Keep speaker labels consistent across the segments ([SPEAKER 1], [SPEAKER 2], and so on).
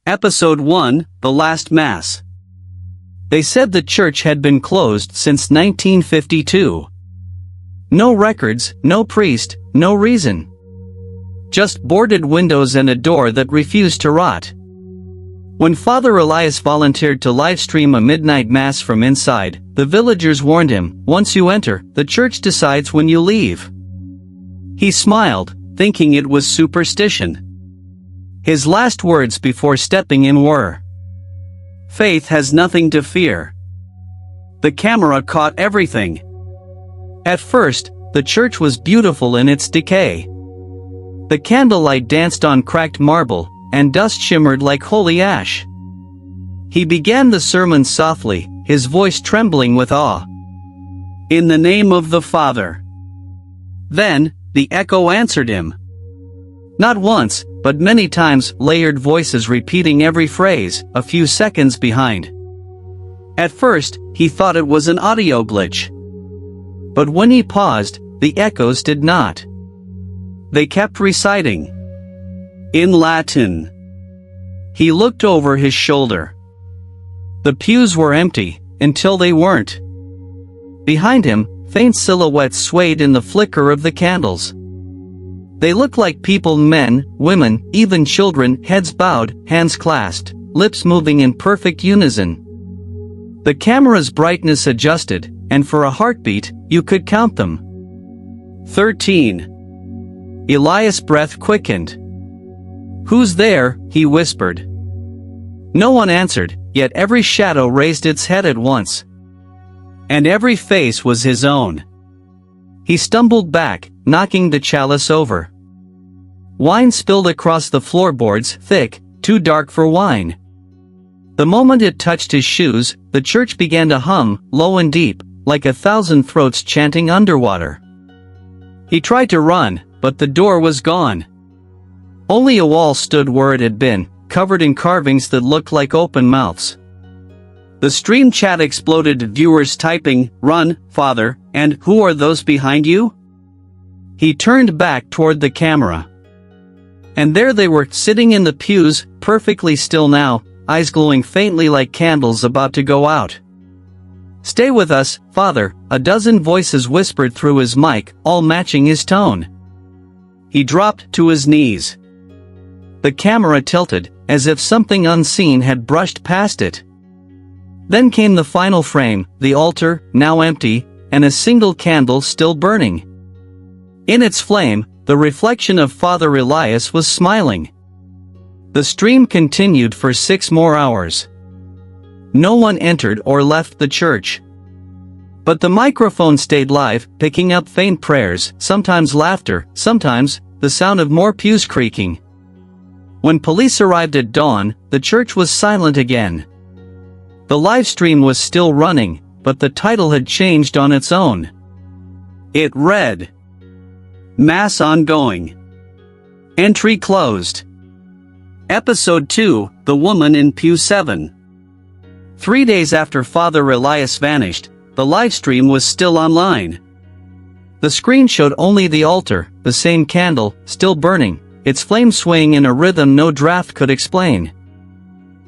[SPEAKER 1] Episode 1, The Last Mass. They said the church had been closed since 1952. No records, no priest, no reason. Just boarded windows and a door that refused to rot. When Father Elias volunteered to livestream a midnight mass from inside, the villagers warned him, "Once you enter, the church decides when you leave." He smiled, thinking it was superstition. His last words before stepping in were, "Faith has nothing to fear." The camera caught everything. At first, the church was beautiful in its decay. The candlelight danced on cracked marble, and dust shimmered like holy ash. He began the sermon softly, his voice trembling with awe. "In the name of the Father." Then, the echo answered him. Not once, but many times, layered voices repeating every phrase, a few seconds behind. At first, he thought it was an audio glitch. But when he paused, the echoes did not. They kept reciting. In Latin. He looked over his shoulder. The pews were empty, until they weren't. Behind him, faint silhouettes swayed in the flicker of the candles. They looked like people, men, women, even children, heads bowed, hands clasped, lips moving in perfect unison. The camera's brightness adjusted, and for a heartbeat, you could count them. 13. Elias' breath quickened. "Who's there?" he whispered. No one answered, yet every shadow raised its head at once. And every face was his own. He stumbled back, knocking the chalice over. Wine spilled across the floorboards, thick, too dark for wine. The moment it touched his shoes, the church began to hum, low and deep, like 1,000 throats chanting underwater. He tried to run, but the door was gone. Only a wall stood where it had been, covered in carvings that looked like open mouths. The stream chat exploded, viewers typing, "Run, Father," and "Who are those behind you?" He turned back toward the camera. And there they were, sitting in the pews, perfectly still now, eyes glowing faintly like candles about to go out. "Stay with us, Father," a dozen voices whispered through his mic, all matching his tone. He dropped to his knees. The camera tilted, as if something unseen had brushed past it. Then came the final frame, the altar, now empty, and a single candle still burning. In its flame, the reflection of Father Elias was smiling. The stream continued for 6 more hours. No one entered or left the church. But the microphone stayed live, picking up faint prayers, sometimes laughter, sometimes the sound of more pews creaking. When police arrived at dawn, the church was silent again. The live stream was still running, but the title had changed on its own. It read, "Mass ongoing. Entry closed." Episode 2, The Woman in Pew 7. 3 days after Father Elias vanished, the livestream was still online. The screen showed only the altar, the same candle, still burning, its flame swaying in a rhythm no draft could explain.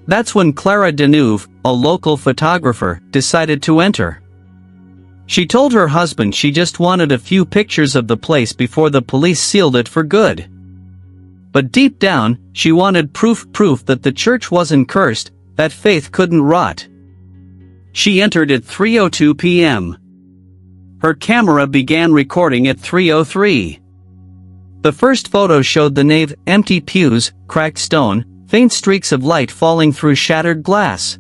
[SPEAKER 1] That's when Clara Deneuve, a local photographer, decided to enter. She told her husband she just wanted a few pictures of the place before the police sealed it for good. But deep down, she wanted proof that the church wasn't cursed, that faith couldn't rot. She entered at 3:02 p.m. Her camera began recording at 3:03. The first photo showed the nave, empty pews, cracked stone, faint streaks of light falling through shattered glass.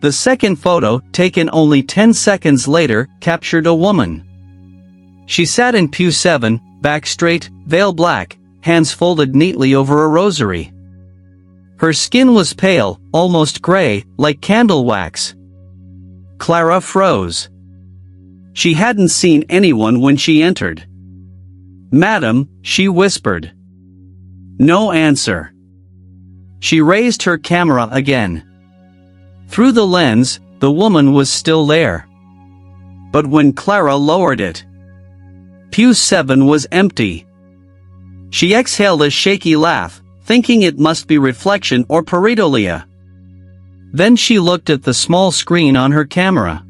[SPEAKER 1] The second photo, taken only 10 seconds later, captured a woman. She sat in pew 7, back straight, veil black, hands folded neatly over a rosary. Her skin was pale, almost gray, like candle wax. Clara froze. She hadn't seen anyone when she entered. "Madam," she whispered. No answer. She raised her camera again. Through the lens, the woman was still there. But when Clara lowered it, pew 7 was empty. She exhaled a shaky laugh, thinking it must be reflection or pareidolia. Then she looked at the small screen on her camera.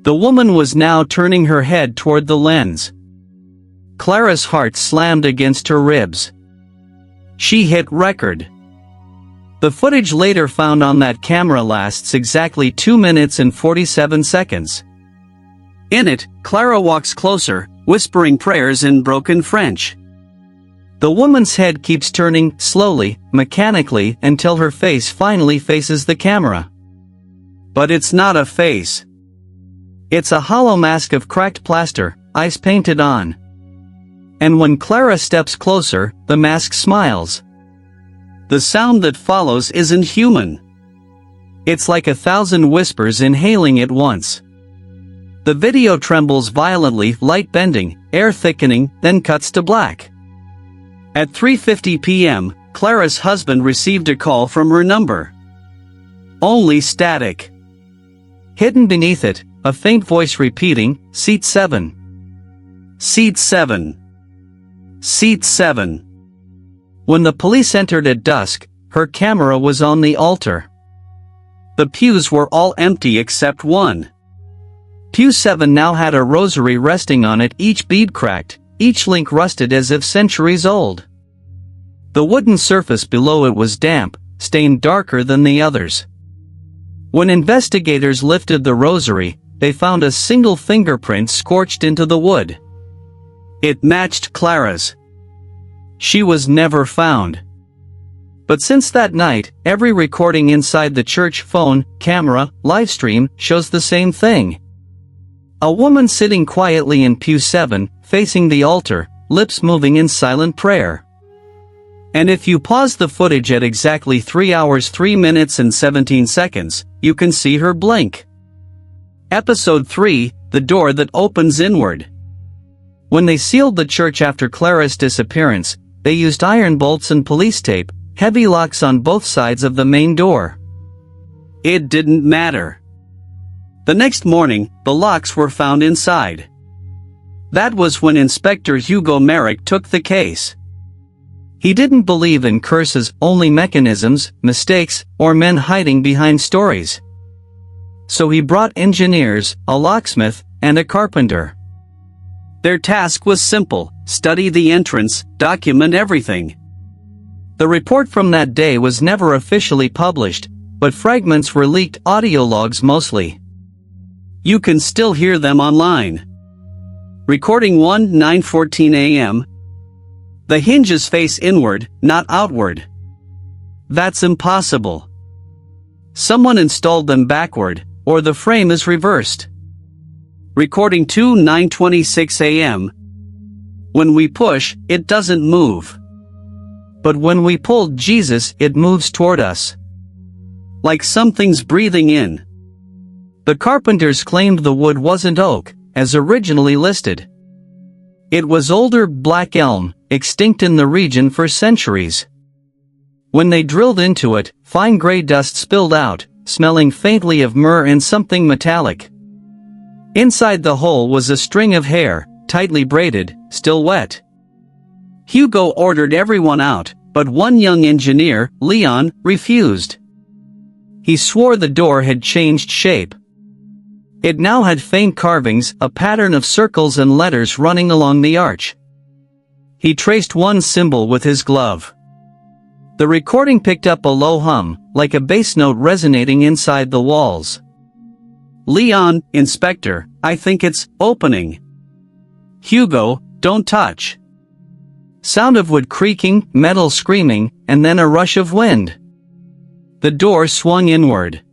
[SPEAKER 1] The woman was now turning her head toward the lens. Clara's heart slammed against her ribs. She hit record. The footage later found on that camera lasts exactly 2 minutes and 47 seconds. In it, Clara walks closer, whispering prayers in broken French. The woman's head keeps turning, slowly, mechanically, until her face finally faces the camera. But it's not a face. It's a hollow mask of cracked plaster, eyes painted on. And when Clara steps closer, the mask smiles. The sound that follows isn't human. It's like 1,000 whispers inhaling at once. The video trembles violently, light bending, air thickening, then cuts to black. At 3:50 p.m., Clara's husband received a call from her number. Only static. Hidden beneath it, a faint voice repeating, "Seat 7. Seat 7. Seat 7. When the police entered at dusk, her camera was on the altar. The pews were all empty except one. Pew 7 now had a rosary resting on it, each bead cracked, each link rusted as if centuries old. The wooden surface below it was damp, stained darker than the others. When investigators lifted the rosary, they found a single fingerprint scorched into the wood. It matched Clara's. She was never found. But since that night, every recording inside the church phone, camera, livestream, shows the same thing. A woman sitting quietly in pew 7, facing the altar, lips moving in silent prayer. And if you pause the footage at exactly 3 hours 3 minutes and 17 seconds, you can see her blink. Episode 3, The Door That Opens Inward. When they sealed the church after Clara's disappearance, they used iron bolts and police tape, heavy locks on both sides of the main door. It didn't matter. The next morning, the locks were found inside. That was when Inspector Hugo Merrick took the case. He didn't believe in curses, only mechanisms, mistakes, or men hiding behind stories. So he brought engineers, a locksmith, and a carpenter. Their task was simple: study the entrance, document everything. The report from that day was never officially published, but fragments were leaked, audio logs mostly. You can still hear them online. Recording 1, 9:14 a.m. The hinges face inward, not outward. That's impossible. Someone installed them backward, or the frame is reversed. Recording 2, 9:26 a.m. When we push, it doesn't move. But when we pull Jesus, it moves toward us. Like something's breathing in. The carpenters claimed the wood wasn't oak, as originally listed. It was older black elm, extinct in the region for centuries. When they drilled into it, fine gray dust spilled out, smelling faintly of myrrh and something metallic. Inside the hole was a string of hair, tightly braided, still wet. Hugo ordered everyone out, but one young engineer, Leon, refused. He swore the door had changed shape. It now had faint carvings, a pattern of circles and letters running along the arch. He traced one symbol with his glove. The recording picked up a low hum, like a bass note resonating inside the walls. Leon, Inspector, I think it's opening. Hugo, don't touch. Sound of wood creaking, metal screaming, and then a rush of wind. The door swung inward.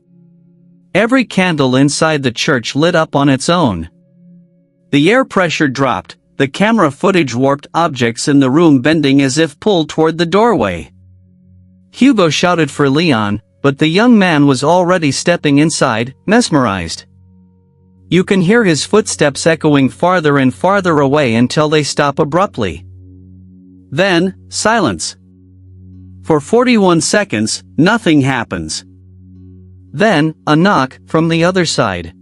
[SPEAKER 1] Every candle inside the church lit up on its own. The air pressure dropped, the camera footage warped, objects in the room bending as if pulled toward the doorway. Hugo shouted for Leon, but the young man was already stepping inside, mesmerized. You can hear his footsteps echoing farther and farther away until they stop abruptly. Then, silence. For 41 seconds, nothing happens. Then, a knock from the other side.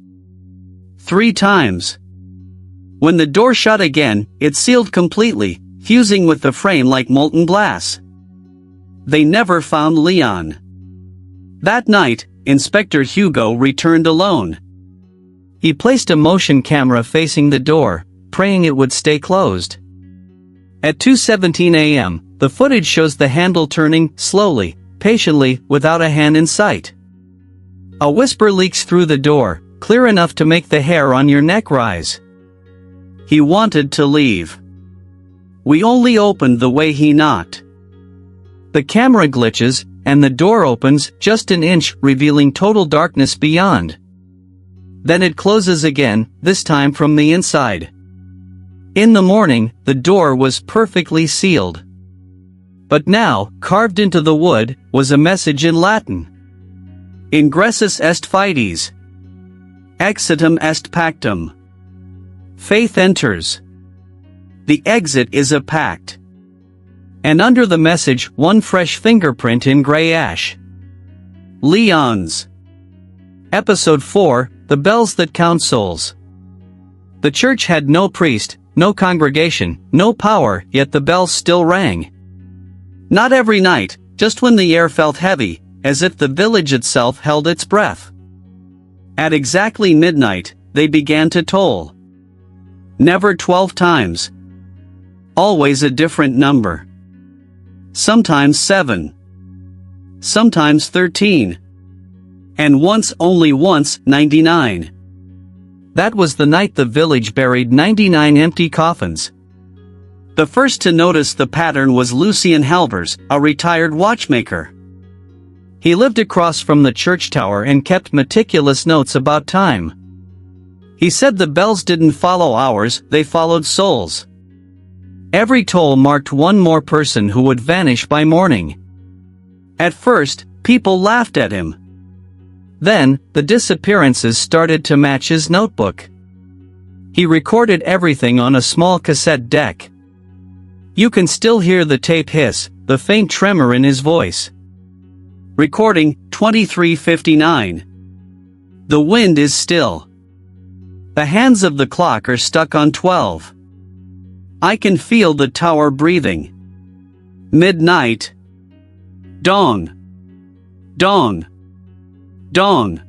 [SPEAKER 1] 3 times. When the door shut again, it sealed completely, fusing with the frame like molten glass. They never found Leon. That night, Inspector Hugo returned alone. He placed a motion camera facing the door, praying it would stay closed. At 2:17 a.m., the footage shows the handle turning, slowly, patiently, without a hand in sight. A whisper leaks through the door, clear enough to make the hair on your neck rise. He wanted to leave. We only opened the way he knocked. The camera glitches, and the door opens just an inch, revealing total darkness beyond. Then it closes again, this time from the inside. In the morning, the door was perfectly sealed. But now, carved into the wood, was a message in Latin. Ingressus est fides. Exitum est pactum. Faith enters. The exit is a pact. And under the message, one fresh fingerprint in gray ash. Leon's. Episode 4, The Bells That Count Souls. The church had no priest, no congregation, no power, yet the bells still rang. Not every night, just when the air felt heavy, as if the village itself held its breath. At exactly midnight, they began to toll. Never 12 times. Always a different number. Sometimes 7. Sometimes 13. And only once, 99. That was the night the village buried 99 empty coffins. The first to notice the pattern was Lucien Halvers, a retired watchmaker. He lived across from the church tower and kept meticulous notes about time. He said the bells didn't follow hours, they followed souls. Every toll marked one more person who would vanish by morning. At first, people laughed at him. Then, the disappearances started to match his notebook. He recorded everything on a small cassette deck. You can still hear the tape hiss, the faint tremor in his voice. Recording 23:59. The wind is still. The hands of the clock are stuck on 12. I can feel the tower breathing. Midnight. Dong. Dong. Dong.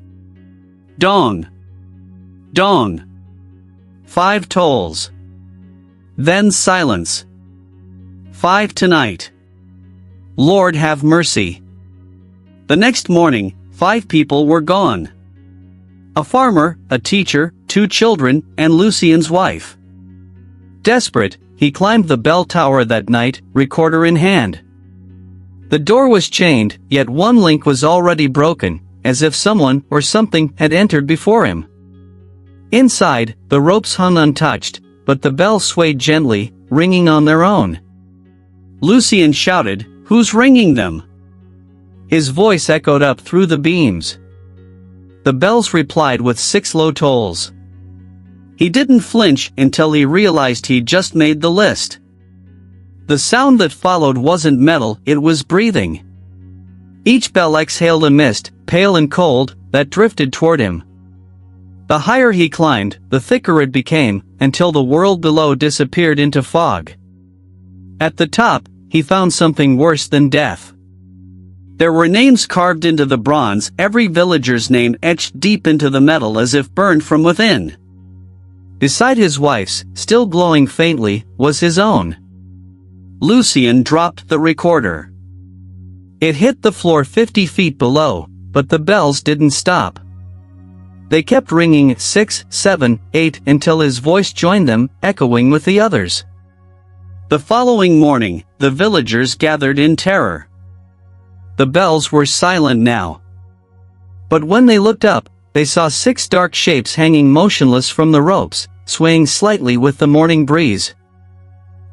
[SPEAKER 1] Dong. Dong. 5 tolls. Then silence. 5 tonight. Lord have mercy. The next morning, 5 people were gone. A farmer, a teacher, 2 children, and Lucien's wife. Desperate, he climbed the bell tower that night, recorder in hand. The door was chained, yet one link was already broken, as if someone or something had entered before him. Inside, the ropes hung untouched, but the bells swayed gently, ringing on their own. Lucien shouted, "Who's ringing them?" His voice echoed up through the beams. The bells replied with 6 low tolls. He didn't flinch until he realized he'd just made the list. The sound that followed wasn't metal, it was breathing. Each bell exhaled a mist, pale and cold, that drifted toward him. The higher he climbed, the thicker it became, until the world below disappeared into fog. At the top, he found something worse than death. There were names carved into the bronze, every villager's name etched deep into the metal as if burned from within. Beside his wife's, still glowing faintly, was his own. Lucien dropped the recorder. It hit the floor 50 feet below, but the bells didn't stop. They kept ringing 6, 7, 8 until his voice joined them, echoing with the others. The following morning, the villagers gathered in terror. The bells were silent now. But when they looked up, they saw 6 dark shapes hanging motionless from the ropes, swaying slightly with the morning breeze.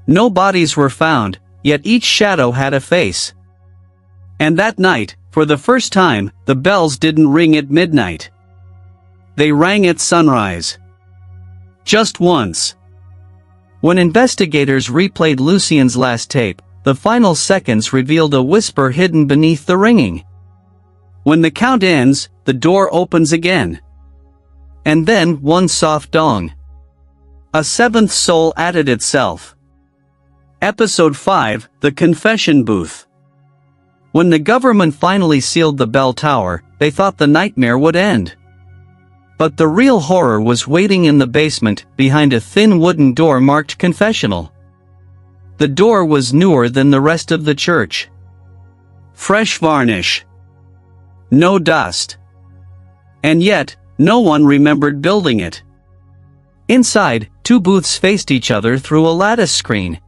[SPEAKER 1] No bodies were found, yet each shadow had a face. And that night, for the first time, the bells didn't ring at midnight. They rang at sunrise. Just once. When investigators replayed Lucien's last tape, the final seconds revealed a whisper hidden beneath the ringing. When the count ends, the door opens again. And then one soft dong. A 7th soul added itself. Episode 5, The Confession Booth. When the government finally sealed the bell tower, they thought the nightmare would end. But the real horror was waiting in the basement, behind a thin wooden door marked confessional. The door was newer than the rest of the church. Fresh varnish. No dust. And yet, no one remembered building it. Inside, two booths faced each other through a lattice screen.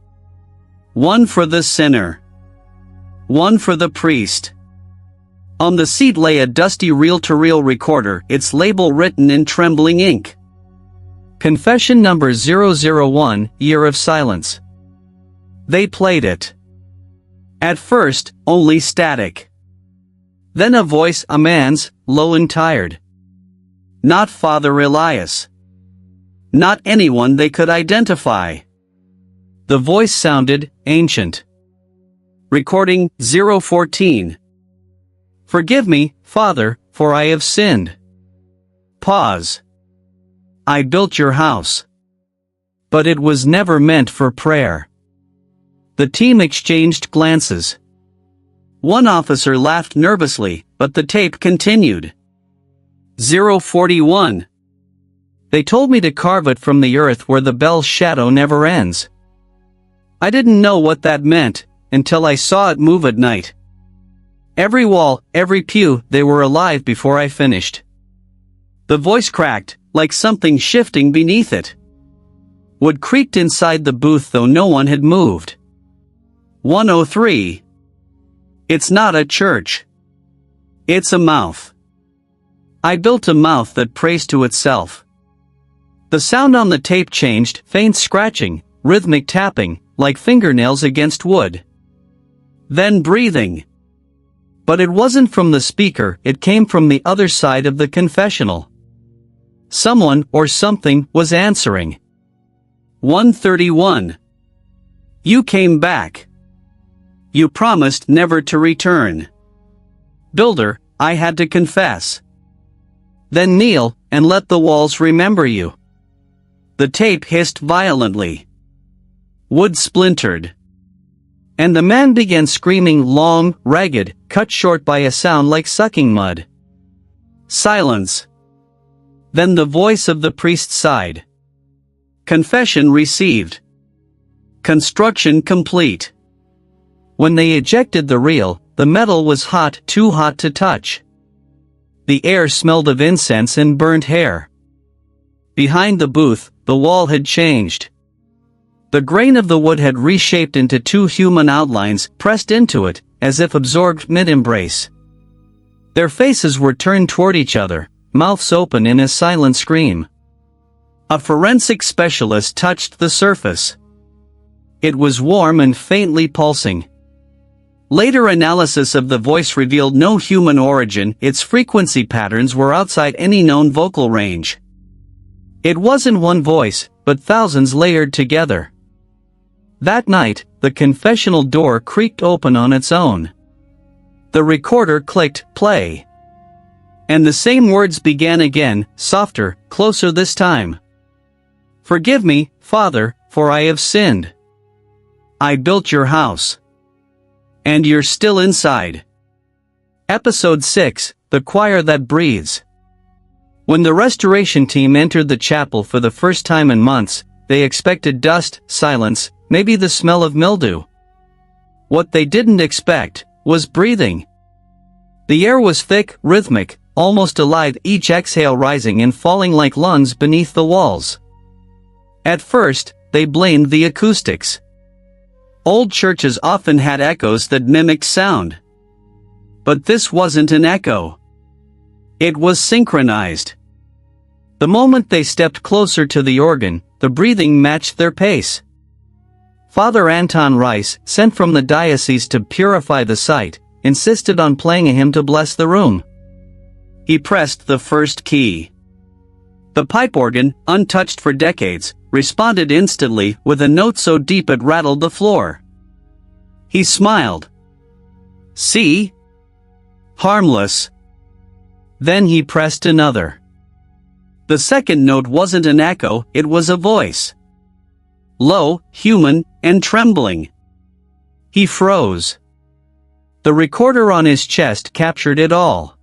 [SPEAKER 1] One for the sinner. One for the priest. On the seat lay a dusty reel-to-reel recorder, its label written in trembling ink. Confession number 001, Year of Silence. They played it. At first, only static. Then a voice, a man's, low and tired. Not Father Elias. Not anyone they could identify. The voice sounded ancient. Recording 014. Forgive me, Father, for I have sinned. Pause. I built your house. But it was never meant for prayer. The team exchanged glances. One officer laughed nervously, but the tape continued. 041. They told me to carve it from the earth where the bell's shadow never ends. I didn't know what that meant, until I saw it move at night. Every wall, every pew, they were alive before I finished. The voice cracked, like something shifting beneath it. Wood creaked inside the booth though no one had moved. 103. It's not a church. It's a mouth. I built a mouth that prays to itself. The sound on the tape changed, faint scratching, rhythmic tapping, like fingernails against wood. Then breathing. But it wasn't from the speaker, it came from the other side of the confessional. Someone, or something, was answering. 131. You came back. You promised never to return. Builder, I had to confess. Then kneel, and let the walls remember you. The tape hissed violently. Wood splintered. And the man began screaming, long, ragged, cut short by a sound like sucking mud. Silence. Then the voice of the priest sighed. Confession received. Construction complete. When they ejected the reel, the metal was hot, too hot to touch. The air smelled of incense and burnt hair. Behind the booth, the wall had changed. The grain of the wood had reshaped into two human outlines, pressed into it, as if absorbed mid-embrace. Their faces were turned toward each other, mouths open in a silent scream. A forensic specialist touched the surface. It was warm and faintly pulsing. Later analysis of the voice revealed no human origin, its frequency patterns were outside any known vocal range. It wasn't one voice, but thousands layered together. That night, the confessional door creaked open on its own. The recorder clicked play. And the same words began again, softer, closer this time. Forgive me, Father, for I have sinned. I built your house. And you're still inside. Episode 6, The Choir That Breathes. When the restoration team entered the chapel for the first time in months, they expected dust, silence, maybe the smell of mildew. What they didn't expect was breathing. The air was thick, rhythmic, almost alive, each exhale rising and falling like lungs beneath the walls. At first, they blamed the acoustics. Old churches often had echoes that mimicked sound. But this wasn't an echo. It was synchronized. The moment they stepped closer to the organ, the breathing matched their pace. Father Anton Rice, sent from the diocese to purify the site, insisted on playing a hymn to bless the room. He pressed the first key. The pipe organ, untouched for decades, responded instantly with a note so deep it rattled the floor. He smiled. See? Harmless. Then he pressed another. The second note wasn't an echo, it was a voice. Low, human, and trembling. He froze. The recorder on his chest captured it all.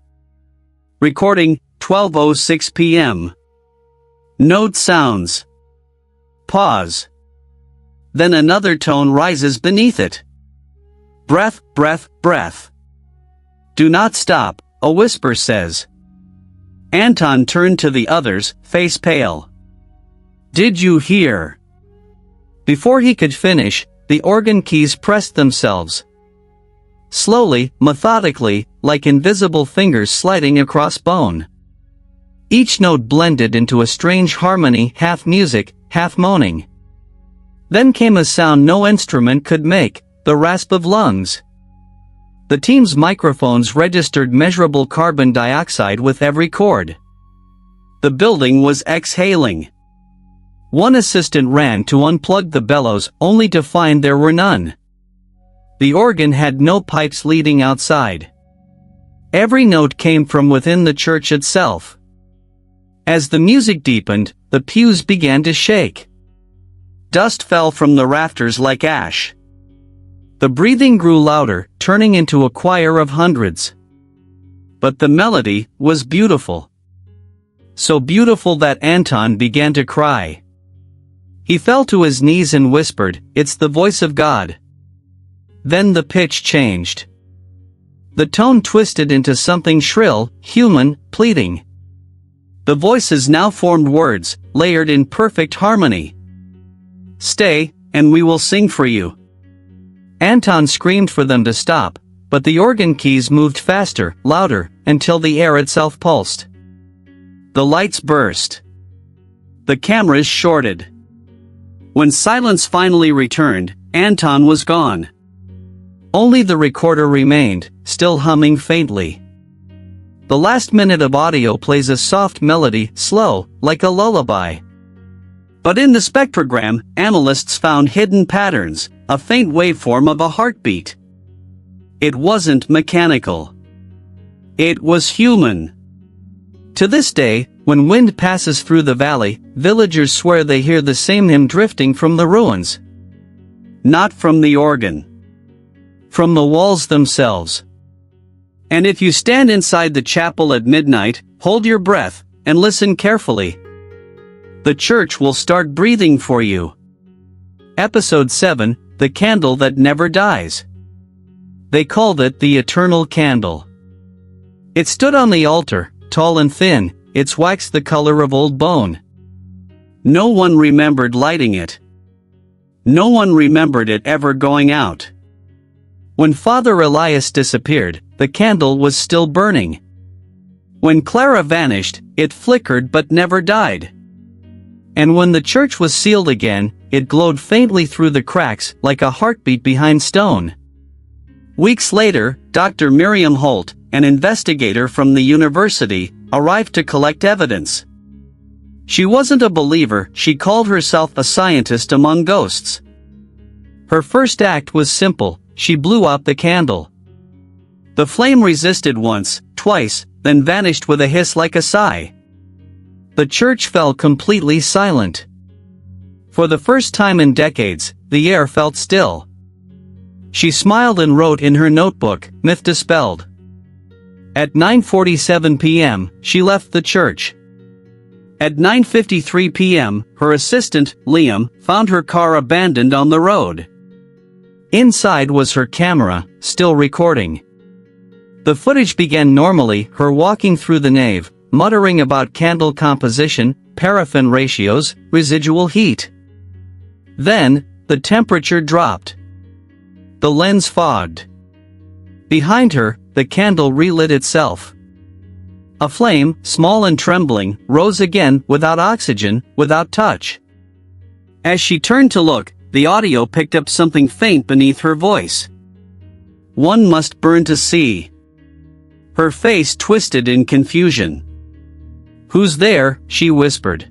[SPEAKER 1] Recording, 12:06 p.m. Note sounds. Pause. Then another tone rises beneath it. Breath, breath, breath. Do not stop, a whisper says. Anton turned to the others, face pale. Did you hear? Before he could finish, the organ keys pressed themselves. Slowly, methodically, like invisible fingers sliding across bone. Each note blended into a strange harmony, half music, half moaning. Then came a sound no instrument could make, the rasp of lungs. The team's microphones registered measurable carbon dioxide with every chord. The building was exhaling. One assistant ran to unplug the bellows only to find there were none. The organ had no pipes leading outside. Every note came from within the church itself. As the music deepened, the pews began to shake. Dust fell from the rafters like ash. The breathing grew louder, turning into a choir of hundreds. But the melody was beautiful. So beautiful that Anton began to cry. He fell to his knees and whispered, "It's the voice of God." Then the pitch changed. The tone twisted into something shrill, human, pleading. The voices now formed words, layered in perfect harmony. "Stay, and we will sing for you." Anton screamed for them to stop, but the organ keys moved faster, louder, until the air itself pulsed. The lights burst. The cameras shorted. When silence finally returned, Anton was gone. Only the recorder remained, still humming faintly. The last minute of audio plays a soft melody, slow, like a lullaby. But in the spectrogram, analysts found hidden patterns, a faint waveform of a heartbeat. It wasn't mechanical. It was human. To this day, when wind passes through the valley, villagers swear they hear the same hymn drifting from the ruins. Not from the organ. From the walls themselves. And if you stand inside the chapel at midnight, hold your breath, and listen carefully. The church will start breathing for you. Episode 7, The Candle That Never Dies. They called it the Eternal Candle. It stood on the altar, tall and thin, its wax the color of old bone. No one remembered lighting it. No one remembered it ever going out. When Father Elias disappeared, the candle was still burning. When Clara vanished, it flickered but never died. And when the church was sealed again, it glowed faintly through the cracks like a heartbeat behind stone. Weeks later, Dr. Miriam Holt, an investigator from the university, arrived to collect evidence. She wasn't a believer, she called herself a scientist among ghosts. Her first act was simple, she blew out the candle. The flame resisted once, twice, then vanished with a hiss like a sigh. The church fell completely silent. For the first time in decades, the air felt still. She smiled and wrote in her notebook, "Myth dispelled." At 9:47 p.m., she left the church. At 9:53 p.m., her assistant, Liam, found her car abandoned on the road. Inside was her camera, still recording. The footage began normally, her walking through the nave, muttering about candle composition, paraffin ratios, residual heat. Then, the temperature dropped. The lens fogged. Behind her, the candle relit itself. A flame, small and trembling, rose again, without oxygen, without touch. As she turned to look, the audio picked up something faint beneath her voice. "One must burn to see." Her face twisted in confusion. "Who's there?" she whispered.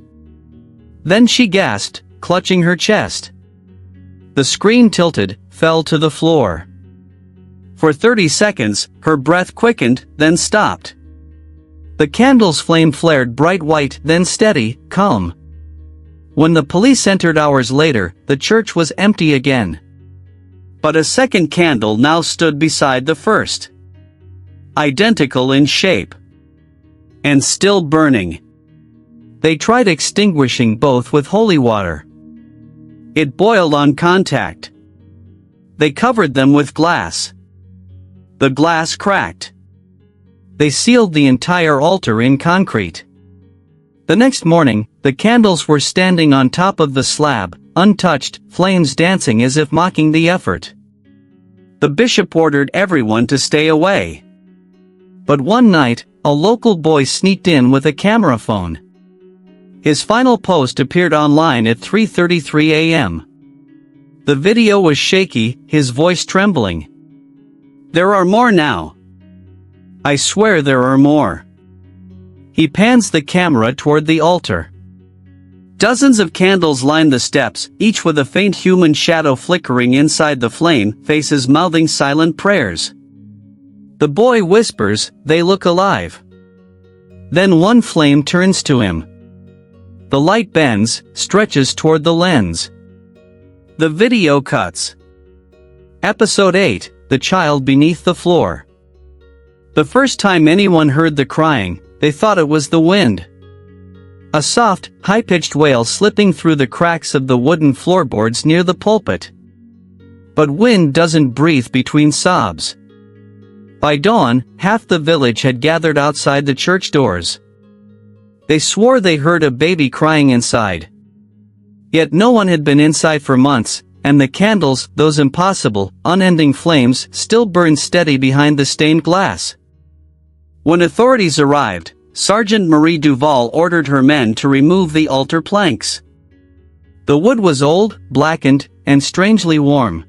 [SPEAKER 1] Then she gasped, clutching her chest. The screen tilted, fell to the floor. For 30 seconds, her breath quickened, then stopped. The candle's flame flared bright white, then steady, calm. When the police entered hours later, the church was empty again. But a second candle now stood beside the first. Identical in shape. And still burning. They tried extinguishing both with holy water. It boiled on contact. They covered them with glass. The glass cracked. They sealed the entire altar in concrete. The next morning, the candles were standing on top of the slab, untouched, flames dancing as if mocking the effort. The bishop ordered everyone to stay away. But one night, a local boy sneaked in with a camera phone. His final post appeared online at 3:33 a.m. The video was shaky, his voice trembling. "There are more now. I swear there are more." He pans the camera toward the altar. Dozens of candles line the steps, each with a faint human shadow flickering inside the flame, faces mouthing silent prayers. The boy whispers, "They look alive." Then one flame turns to him. The light bends, stretches toward the lens. The video cuts. Episode 8, The Child Beneath the Floor. The first time anyone heard the crying, they thought it was the wind. A soft, high-pitched wail slipping through the cracks of the wooden floorboards near the pulpit. But wind doesn't breathe between sobs. By dawn, half the village had gathered outside the church doors. They swore they heard a baby crying inside. Yet no one had been inside for months, and the candles, those impossible, unending flames, still burned steady behind the stained glass. When authorities arrived, Sergeant Marie Duval ordered her men to remove the altar planks. The wood was old, blackened, and strangely warm.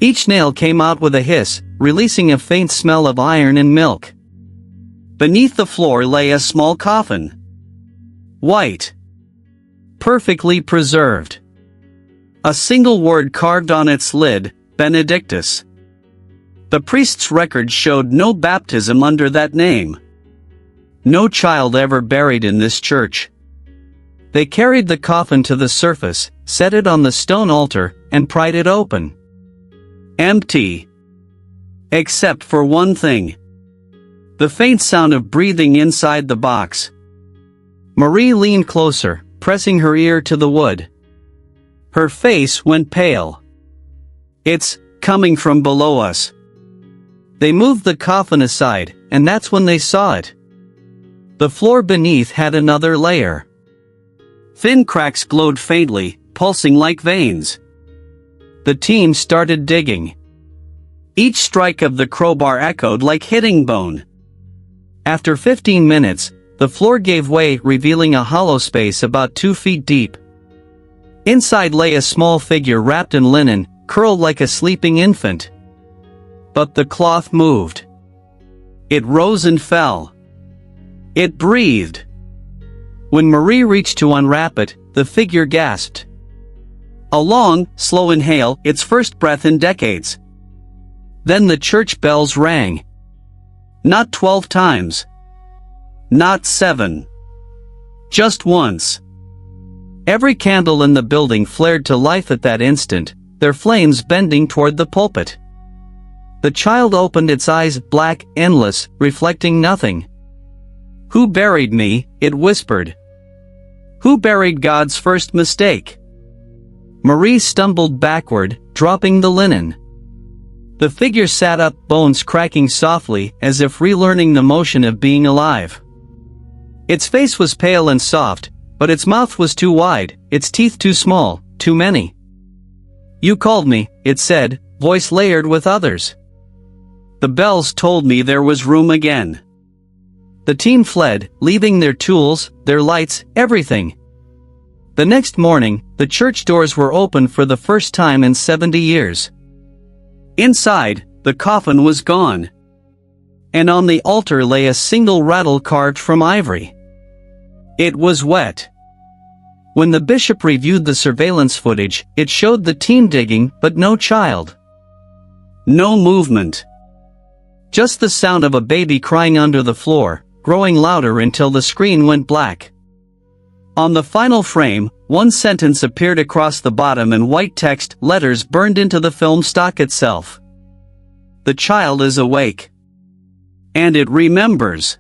[SPEAKER 1] Each nail came out with a hiss, releasing a faint smell of iron and milk. Beneath the floor lay a small coffin. White. Perfectly preserved. A single word carved on its lid, Benedictus. The priest's record showed no baptism under that name. No child ever buried in this church. They carried the coffin to the surface, set it on the stone altar, and pried it open. Empty. Except for one thing. The faint sound of breathing inside the box. Marie leaned closer, pressing her ear to the wood. Her face went pale. "It's coming from below us." They moved the coffin aside, and that's when they saw it. The floor beneath had another layer. Thin cracks glowed faintly, pulsing like veins. The team started digging. Each strike of the crowbar echoed like hitting bone. After 15 minutes, the floor gave way, revealing a hollow space about 2 feet deep. Inside lay a small figure wrapped in linen, curled like a sleeping infant. But the cloth moved. It rose and fell. It breathed. When Marie reached to unwrap it, the figure gasped. A long, slow inhale, its first breath in decades. Then the church bells rang. Not 12 times. Not 7. Just once. Every candle in the building flared to life at that instant, their flames bending toward the pulpit. The child opened its eyes, black, endless, reflecting nothing. "Who buried me?" it whispered. "Who buried God's first mistake?" Marie stumbled backward, dropping the linen. The figure sat up, bones cracking softly, as if relearning the motion of being alive. Its face was pale and soft, but its mouth was too wide, its teeth too small, too many. "You called me," it said, voice layered with others. "The bells told me there was room again." The team fled, leaving their tools, their lights, everything. The next morning, the church doors were open for the first time in 70 years. Inside, the coffin was gone. And on the altar lay a single rattle carved from ivory. It was wet. When the bishop reviewed the surveillance footage, it showed the team digging, but no child. No movement. Just the sound of a baby crying under the floor, growing louder until the screen went black. On the final frame, one sentence appeared across the bottom in white text letters burned into the film stock itself. The child is awake. And it remembers.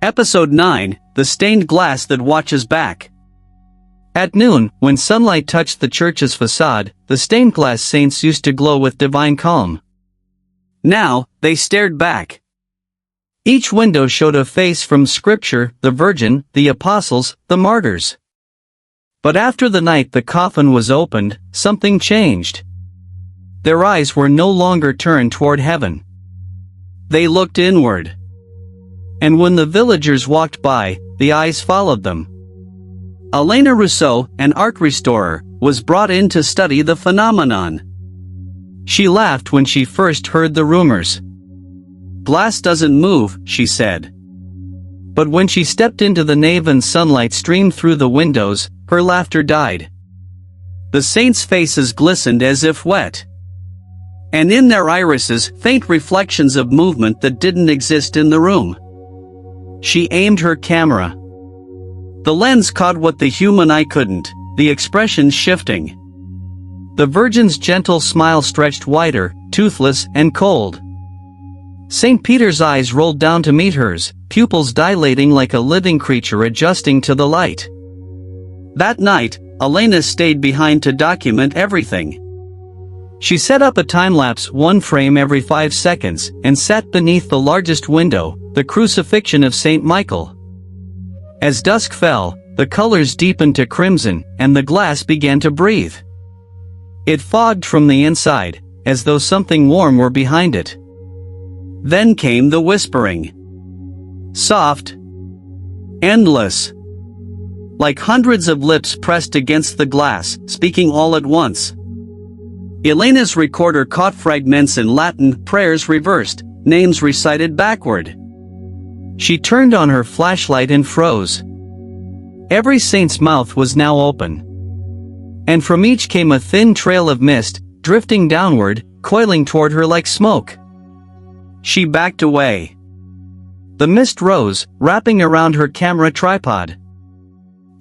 [SPEAKER 1] Episode 9, The Stained Glass That Watches Back. At noon, when sunlight touched the church's facade, the stained glass saints used to glow with divine calm. Now, they stared back. Each window showed a face from Scripture, the Virgin, the Apostles, the martyrs. But after the night the coffin was opened, something changed. Their eyes were no longer turned toward heaven. They looked inward. And when the villagers walked by, the eyes followed them. Elena Rousseau, an art restorer, was brought in to study the phenomenon. She laughed when she first heard the rumors. "Glass doesn't move," she said. But when she stepped into the nave and sunlight streamed through the windows, her laughter died. The saints' faces glistened as if wet. And in their irises faint reflections of movement that didn't exist in the room. She aimed her camera. The lens caught what the human eye couldn't, the expressions shifting. The Virgin's gentle smile stretched wider, toothless and cold. St. Peter's eyes rolled down to meet hers, pupils dilating like a living creature adjusting to the light. That night, Elena stayed behind to document everything. She set up a time-lapse, one frame every 5 seconds, and sat beneath the largest window, the crucifixion of St. Michael. As dusk fell, the colors deepened to crimson, and the glass began to breathe. It fogged from the inside, as though something warm were behind it. Then came the whispering. Soft. Endless. Like hundreds of lips pressed against the glass, speaking all at once. Elena's recorder caught fragments in Latin, prayers reversed, names recited backward. She turned on her flashlight and froze. Every saint's mouth was now open. And from each came a thin trail of mist, drifting downward, coiling toward her like smoke. She backed away. The mist rose, wrapping around her camera tripod.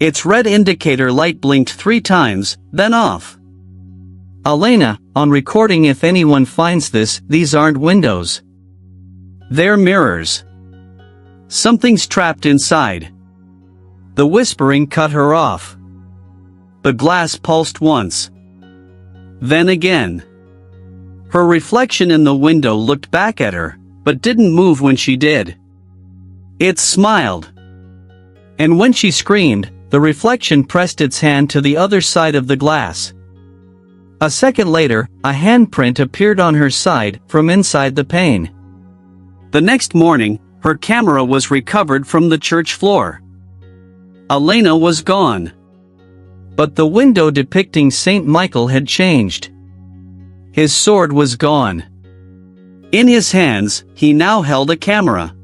[SPEAKER 1] Its red indicator light blinked 3 times, then off. Elena, on recording, if anyone finds this, these aren't windows. They're mirrors. Something's trapped inside. The whispering cut her off. The glass pulsed once. Then again. Her reflection in the window looked back at her, but didn't move when she did. It smiled. And when she screamed, the reflection pressed its hand to the other side of the glass. A second later, a handprint appeared on her side from inside the pane. The next morning, her camera was recovered from the church floor. Elena was gone. But the window depicting St. Michael had changed. His sword was gone. In his hands, he now held a camera.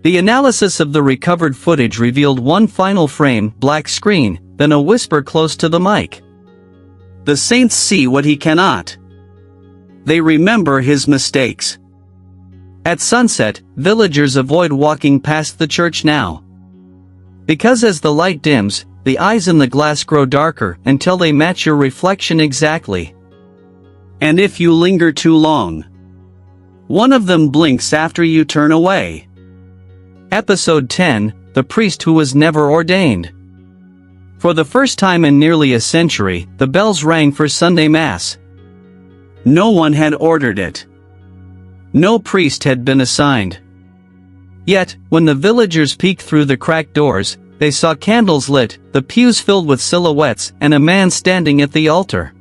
[SPEAKER 1] The analysis of the recovered footage revealed one final frame, black screen, then a whisper close to the mic. The saints see what he cannot. They remember his mistakes. At sunset, villagers avoid walking past the church now. Because as the light dims, the eyes in the glass grow darker until they match your reflection exactly. And if you linger too long, one of them blinks after you turn away. Episode 10, The Priest Who Was Never Ordained. For the first time in nearly a century, the bells rang for Sunday Mass. No one had ordered it. No priest had been assigned. Yet, when the villagers peeked through the cracked doors, they saw candles lit, the pews filled with silhouettes, and a man standing at the altar.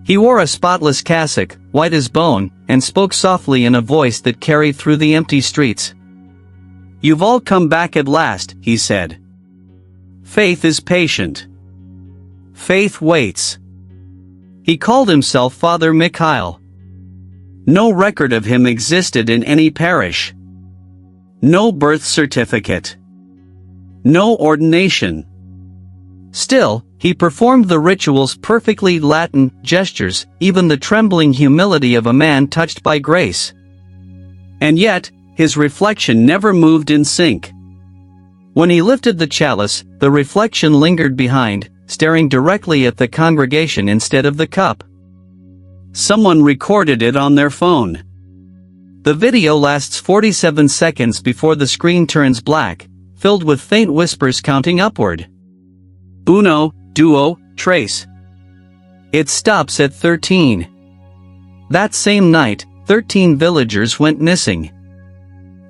[SPEAKER 1] He wore a spotless cassock, white as bone, and spoke softly in a voice that carried through the empty streets. "You've all come back at last," he said. "Faith is patient. Faith waits." He called himself Father Mikhail. No record of him existed in any parish. No birth certificate. No ordination. Still, he performed the rituals perfectly, Latin gestures, even the trembling humility of a man touched by grace. And yet, his reflection never moved in sync. When he lifted the chalice, the reflection lingered behind, staring directly at the congregation instead of the cup. Someone recorded it on their phone. The video lasts 47 seconds before the screen turns black, filled with faint whispers counting upward. Uno, duo, tres. It stops at 13. That same night, 13 villagers went missing.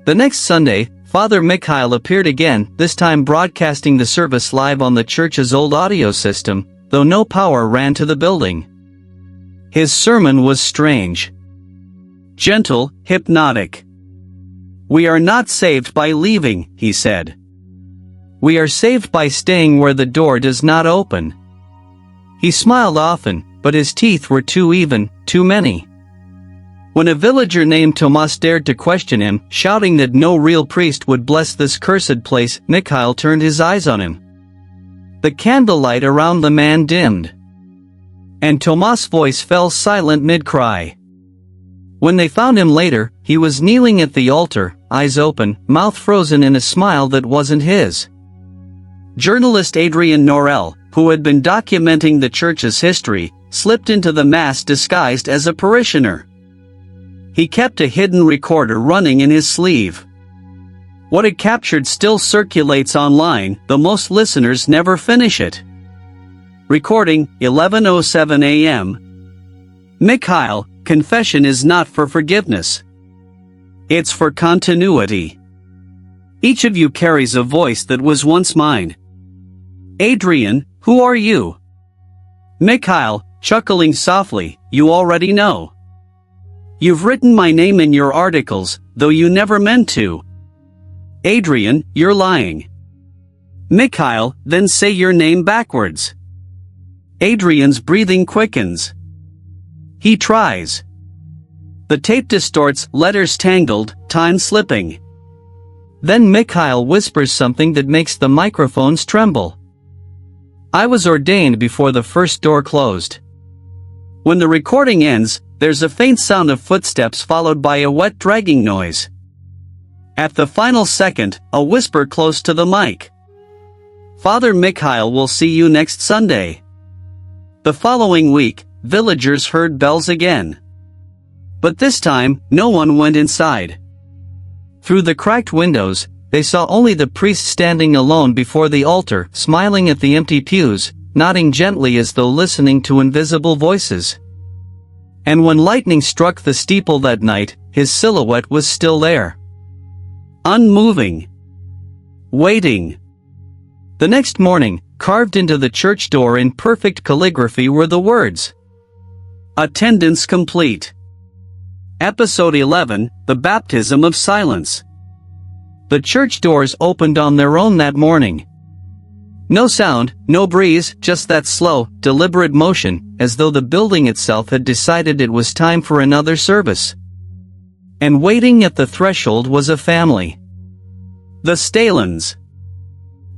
[SPEAKER 1] The next Sunday, Father Mikhail appeared again, this time broadcasting the service live on the church's old audio system, though no power ran to the building. His sermon was strange. Gentle, hypnotic. "We are not saved by leaving," he said. "We are saved by staying where the door does not open." He smiled often, but his teeth were too even, too many. When a villager named Tomas dared to question him, shouting that no real priest would bless this cursed place, Mikhail turned his eyes on him. The candlelight around the man dimmed, and Tomas' voice fell silent mid-cry. When they found him later, he was kneeling at the altar, eyes open, mouth frozen in a smile that wasn't his. Journalist Adrian Norell, who had been documenting the church's history, slipped into the mass disguised as a parishioner. He kept a hidden recorder running in his sleeve. What it captured still circulates online, though most listeners never finish it. Recording, 11:07 a.m. Mikhail, confession is not for forgiveness. It's for continuity. Each of you carries a voice that was once mine. Adrian, who are you? Mikhail, chuckling softly, you already know. You've written my name in your articles, though you never meant to. Adrian, you're lying. Mikhail, then say your name backwards. Adrian's breathing quickens. He tries. The tape distorts, letters tangled, time slipping. Then Mikhail whispers something that makes the microphones tremble. I was ordained before the first door closed. When the recording ends, there's a faint sound of footsteps followed by a wet dragging noise. At the final second, a whisper close to the mic. Father Mikhail will see you next Sunday. The following week, villagers heard bells again. But this time, no one went inside. Through the cracked windows, they saw only the priest standing alone before the altar, smiling at the empty pews, nodding gently as though listening to invisible voices. And when lightning struck the steeple that night, his silhouette was still there. Unmoving. Waiting. The next morning, carved into the church door in perfect calligraphy were the words, Attendance complete. Episode 11, The Baptism of Silence. The church doors opened on their own that morning. No sound, no breeze, just that slow, deliberate motion, as though the building itself had decided it was time for another service. And waiting at the threshold was a family. The Stalins.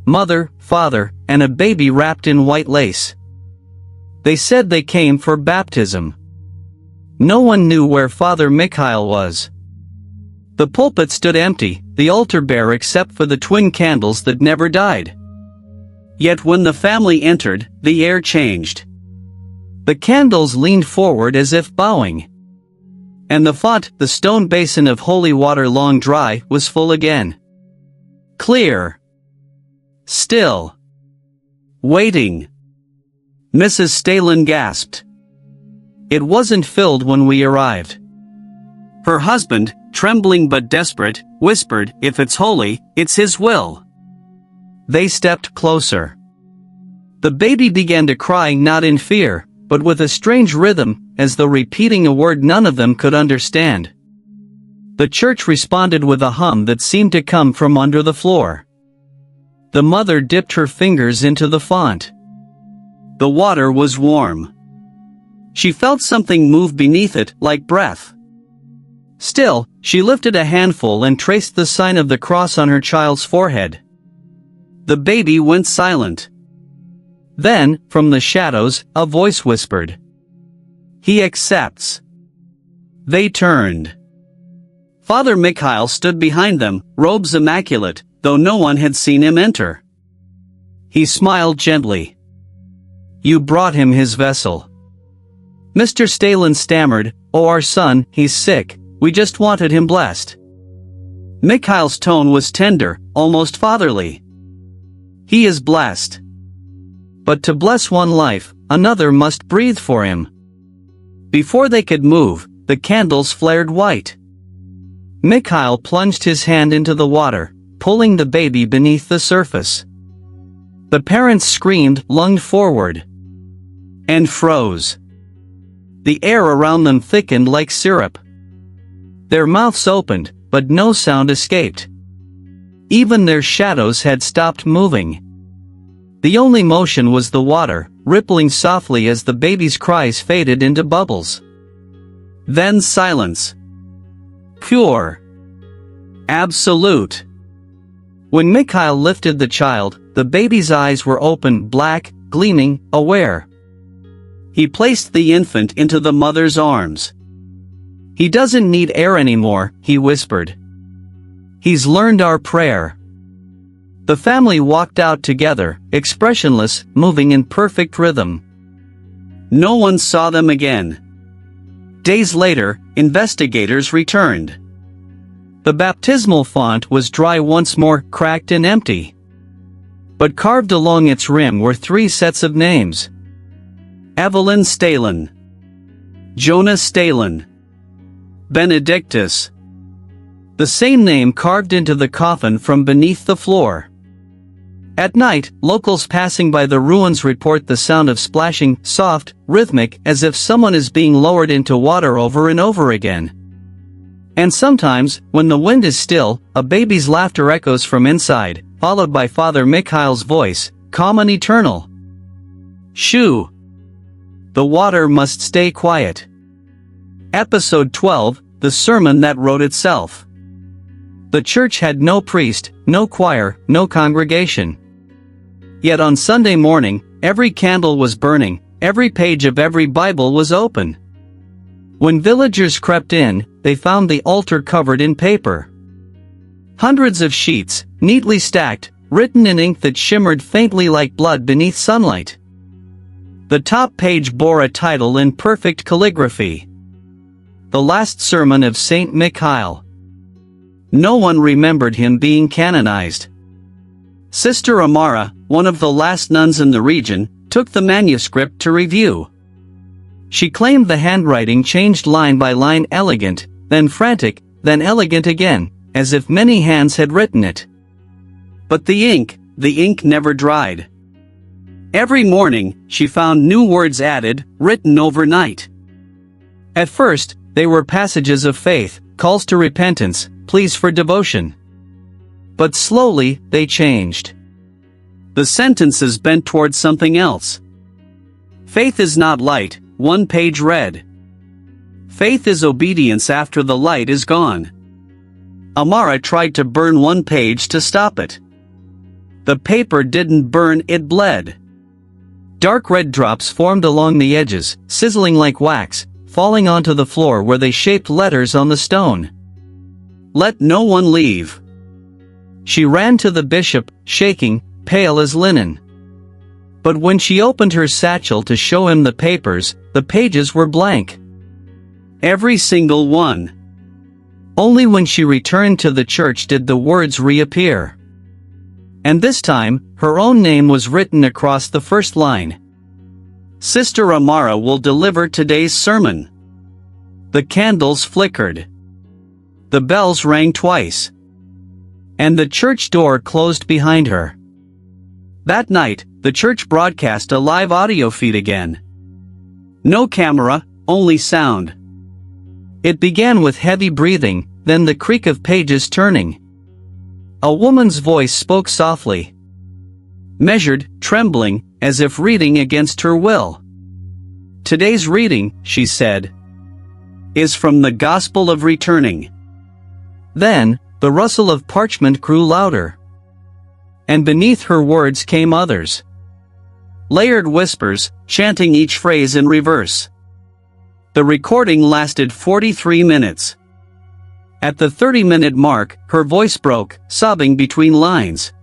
[SPEAKER 1] Mother, father, and a baby wrapped in white lace. They said they came for baptism. No one knew where Father Mikhail was. The pulpit stood empty, the altar bare except for the twin candles that never died. Yet when the family entered, the air changed. The candles leaned forward as if bowing. And the font, the stone basin of holy water long dry, was full again. Clear. Still. Waiting. Mrs. Stalin gasped. It wasn't filled when we arrived. Her husband, trembling but desperate, whispered, if it's holy, it's his will. They stepped closer. The baby began to cry not in fear, but with a strange rhythm, as though repeating a word none of them could understand. The church responded with a hum that seemed to come from under the floor. The mother dipped her fingers into the font. The water was warm. She felt something move beneath it, like breath. Still, she lifted a handful and traced the sign of the cross on her child's forehead. The baby went silent. Then, from the shadows, a voice whispered, He accepts. They turned. Father Mikhail stood behind them, robes immaculate, though no one had seen him enter. He smiled gently. "You brought him his vessel." Mr. Stalin stammered, "Oh, our son, he's sick, we just wanted him blessed." Mikhail's tone was tender, almost fatherly. "He is blessed. But to bless one life, another must breathe for him." Before they could move, the candles flared white. Mikhail plunged his hand into the water, pulling the baby beneath the surface. The parents screamed, lunged forward, and froze. The air around them thickened like syrup. Their mouths opened, but no sound escaped. Even their shadows had stopped moving. The only motion was the water, rippling softly as the baby's cries faded into bubbles. Then silence. Pure. Absolute. When Mikhail lifted the child, the baby's eyes were open, black, gleaming, aware. He placed the infant into the mother's arms. "He doesn't need air anymore," he whispered. "He's learned our prayer." The family walked out together, expressionless, moving in perfect rhythm. No one saw them again. Days later, investigators returned. The baptismal font was dry once more, cracked and empty. But carved along its rim were 3 sets of names. Evelyn Stalin, Jonas Stalin, Benedictus. The same name carved into the coffin from beneath the floor. At night, locals passing by the ruins report the sound of splashing, soft, rhythmic, as if someone is being lowered into water over and over again. And sometimes, when the wind is still, a baby's laughter echoes from inside, followed by Father Mikhail's voice, calm and eternal. "Shoo! The water must stay quiet." Episode 12, The Sermon That Wrote Itself. The church had no priest, no choir, no congregation. Yet on Sunday morning, every candle was burning, every page of every Bible was open. When villagers crept in, they found the altar covered in paper. Hundreds of sheets, neatly stacked, written in ink that shimmered faintly like blood beneath sunlight. The top page bore a title in perfect calligraphy. The Last Sermon of Saint Mikhail. No one remembered him being canonized. Sister Amara, one of the last nuns in the region, took the manuscript to review. She claimed the handwriting changed line by line, elegant, then frantic, then elegant again, as if many hands had written it. But the ink never dried. Every morning, she found new words added, written overnight. At first, they were passages of faith, calls to repentance, pleas for devotion. But slowly, they changed. The sentences bent towards something else. Faith is not light, one page read. Faith is obedience after the light is gone. Amara tried to burn one page to stop it. The paper didn't burn, it bled. Dark red drops formed along the edges, sizzling like wax, falling onto the floor where they shaped letters on the stone. "Let no one leave." She ran to the bishop, shaking, pale as linen. But when she opened her satchel to show him the papers, the pages were blank. Every single one. Only when she returned to the church did the words reappear. And this time, her own name was written across the first line. Sister Amara will deliver today's sermon. The candles flickered. The bells rang twice. And the church door closed behind her. That night, the church broadcast a live audio feed again. No camera, only sound. It began with heavy breathing, then the creak of pages turning. A woman's voice spoke softly. Measured, trembling, as if reading against her will. Today's reading, she said, is from the Gospel of Returning. Then, the rustle of parchment grew louder. And beneath her words came others. Layered whispers, chanting each phrase in reverse. The recording lasted 43 minutes. At the 30-minute mark, her voice broke, sobbing between lines.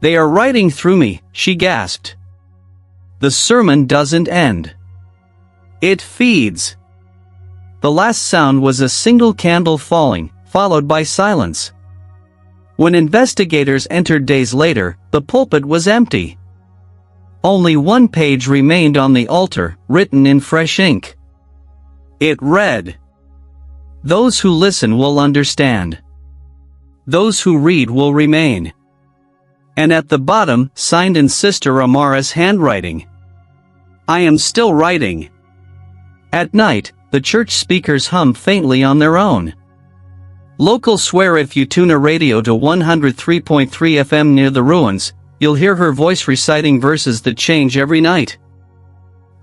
[SPEAKER 1] "They are writing through me," she gasped. The sermon doesn't end. It feeds. The last sound was a single candle falling, followed by silence. When investigators entered days later, the pulpit was empty. Only one page remained on the altar, written in fresh ink. It read, "Those who listen will understand. Those who read will remain." And at the bottom, signed in Sister Amara's handwriting, "I am still writing." At night, the church speakers hum faintly on their own. Locals swear if you tune a radio to 103.3 FM near the ruins, you'll hear her voice reciting verses that change every night.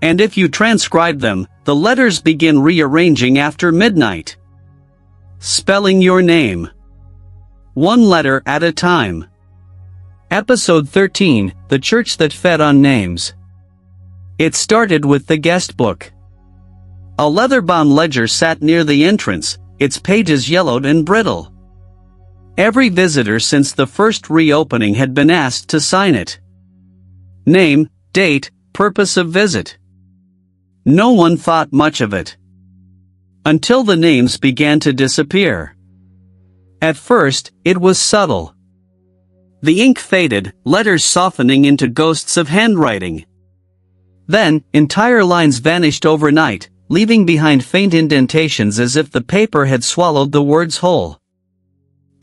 [SPEAKER 1] And if you transcribe them, the letters begin rearranging after midnight. Spelling your name. One letter at a time. Episode 13, The Church That Fed on Names. It started with the guest book. A leather-bound ledger sat near the entrance, its pages yellowed and brittle. Every visitor since the first reopening had been asked to sign it. Name, date, purpose of visit. No one thought much of it. Until the names began to disappear. At first, it was subtle. The ink faded, letters softening into ghosts of handwriting. Then, entire lines vanished overnight, leaving behind faint indentations as if the paper had swallowed the words whole.